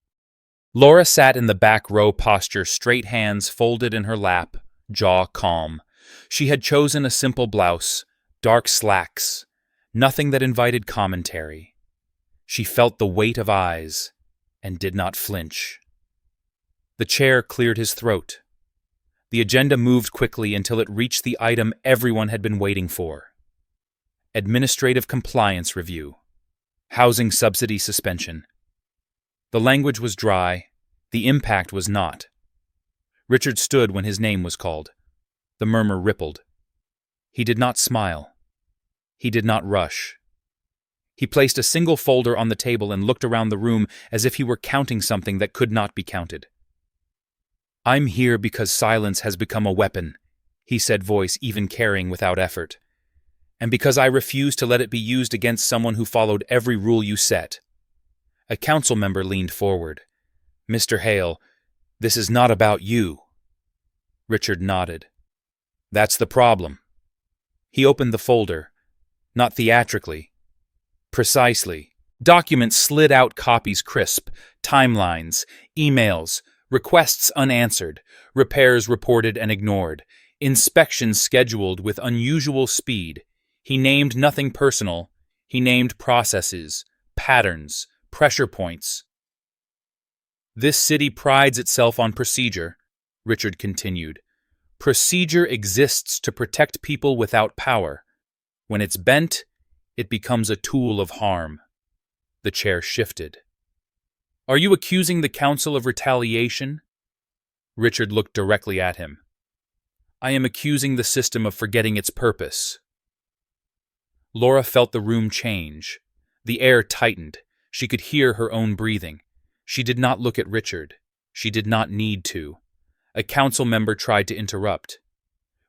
Laura sat in the back row posture, straight hands folded in her lap, jaw calm. She had chosen a simple blouse, dark slacks, nothing that invited commentary. She felt the weight of eyes and did not flinch. The chair cleared his throat. The agenda moved quickly until it reached the item everyone had been waiting for. Administrative Compliance Review. Housing Subsidy Suspension. The language was dry. The impact was not. Richard stood when his name was called. The murmur rippled. He did not smile. He did not rush. He placed a single folder on the table and looked around the room as if he were counting something that could not be counted. "I'm here because silence has become a weapon," he said, voice even carrying without effort. "And because I refuse to let it be used against someone who followed every rule you set." A council member leaned forward. "Mr. Hale, this is not about you." Richard nodded. "That's the problem." He opened the folder. Not theatrically. Precisely. Documents slid out, copies crisp, timelines, emails, requests unanswered, repairs reported and ignored, inspections scheduled with unusual speed. He named nothing personal. He named processes, patterns, pressure points. This city prides itself on procedure, Richard continued. Procedure exists to protect people without power. When it's bent, it becomes a tool of harm. The chair shifted. Are you accusing the council of retaliation? Richard looked directly at him. I am accusing the system of forgetting its purpose. Laura felt the room change. The air tightened. She could hear her own breathing. She did not look at Richard. She did not need to. A council member tried to interrupt.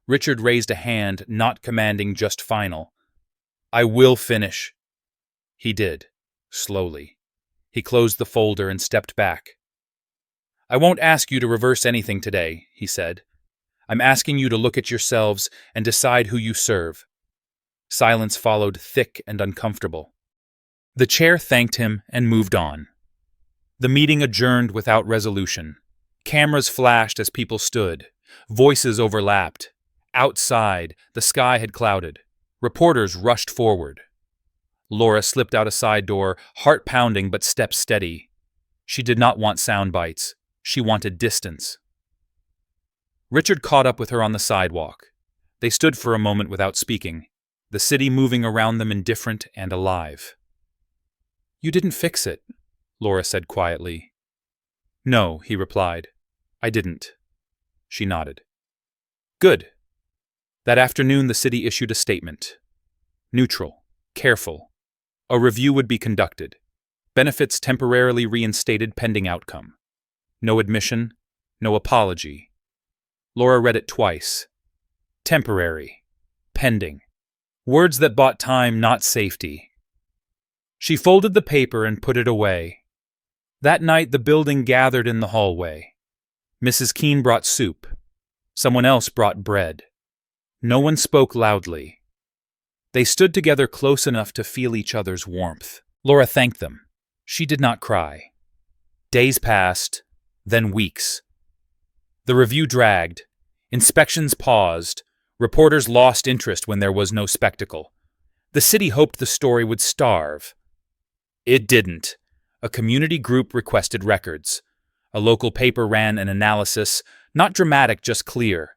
Richard raised a hand, not commanding, just final. I will finish. He did, slowly. He closed the folder and stepped back. I won't ask you to reverse anything today, he said. I'm asking you to look at yourselves and decide who you serve. Silence followed, thick and uncomfortable. The chair thanked him and moved on. The meeting adjourned without resolution. Cameras flashed as people stood. Voices overlapped. Outside, the sky had clouded. Reporters rushed forward. Laura slipped out a side door, heart pounding but steps steady. She did not want sound bites. She wanted distance. Richard caught up with her on the sidewalk. They stood for a moment without speaking, the city moving around them indifferent and alive. You didn't fix it, Laura said quietly. No, he replied. I didn't. She nodded. Good. That afternoon, the city issued a statement. Neutral, careful. A review would be conducted. Benefits temporarily reinstated pending outcome. No admission, no apology. Laura read it twice. Temporary. Pending. Words that bought time, not safety. She folded the paper and put it away. That night, the building gathered in the hallway. Mrs. Keene brought soup. Someone else brought bread. No one spoke loudly. They stood together close enough to feel each other's warmth. Laura thanked them. She did not cry. Days passed, then weeks. The review dragged. Inspections paused. Reporters lost interest when there was no spectacle. The city hoped the story would starve. It didn't. A community group requested records. A local paper ran an analysis, not dramatic, just clear.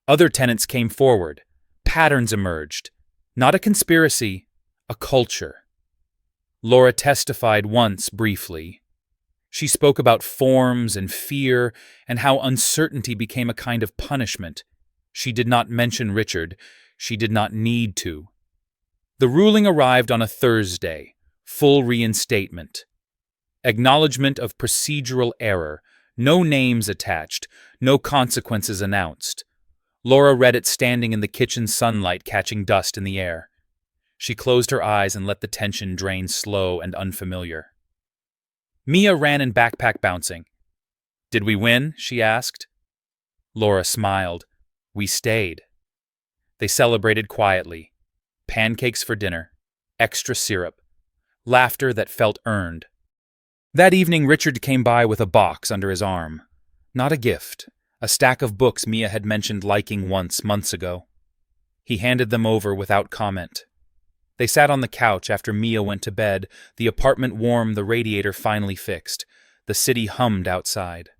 Other tenants came forward. Patterns emerged. Not a conspiracy, a culture. Laura testified once briefly. She spoke about forms and fear and how uncertainty became a kind of punishment. She did not mention Richard. She did not need to. The ruling arrived on a Thursday. Full reinstatement. Acknowledgement of procedural error. No names attached. No consequences announced. Laura read it standing in the kitchen sunlight, catching dust in the air. She closed her eyes and let the tension drain slow and unfamiliar. Mia ran in, backpack bouncing. Did we win? She asked. Laura smiled. We stayed. They celebrated quietly. Pancakes for dinner. Extra syrup. Laughter that felt earned. That evening, Richard came by with a box under his arm. Not a gift. A stack of books Mia had mentioned liking once, months ago. He handed them over without comment. They sat on the couch after Mia went to bed, the apartment warm, the radiator finally fixed. The city hummed outside.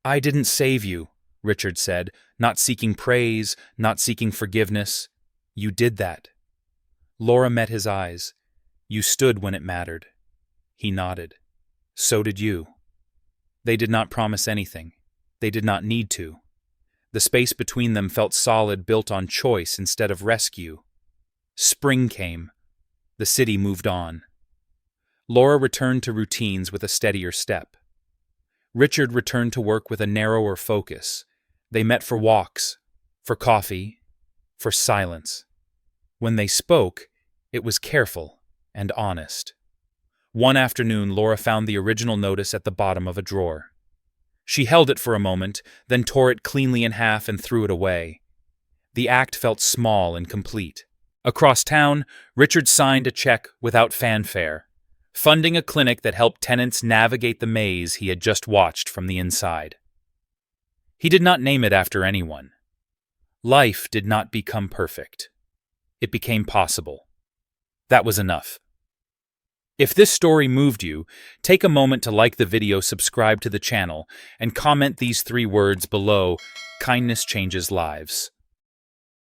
I didn't save you, Richard said, not seeking praise, not seeking forgiveness. You did that. Laura met his eyes. You stood when it mattered. He nodded. So did you. They did not promise anything. They did not need to. The space between them felt solid, built on choice instead of rescue. Spring came. The city moved on. Laura returned to routines with a steadier step. Richard returned to work with a narrower focus. They met for walks, for coffee, for silence. When they spoke, it was careful and honest. One afternoon, Laura found the original notice at the bottom of a drawer. She held it for a moment, then tore it cleanly in half and threw it away. The act felt small and complete. Across town, Richard signed a check without fanfare, funding a clinic that helped tenants navigate the maze he had just watched from the inside. He did not name it after anyone. Life did not become perfect. It became possible. That was enough. If this story moved you, take a moment to like the video, subscribe to the channel, and comment these 3 words below: kindness changes lives.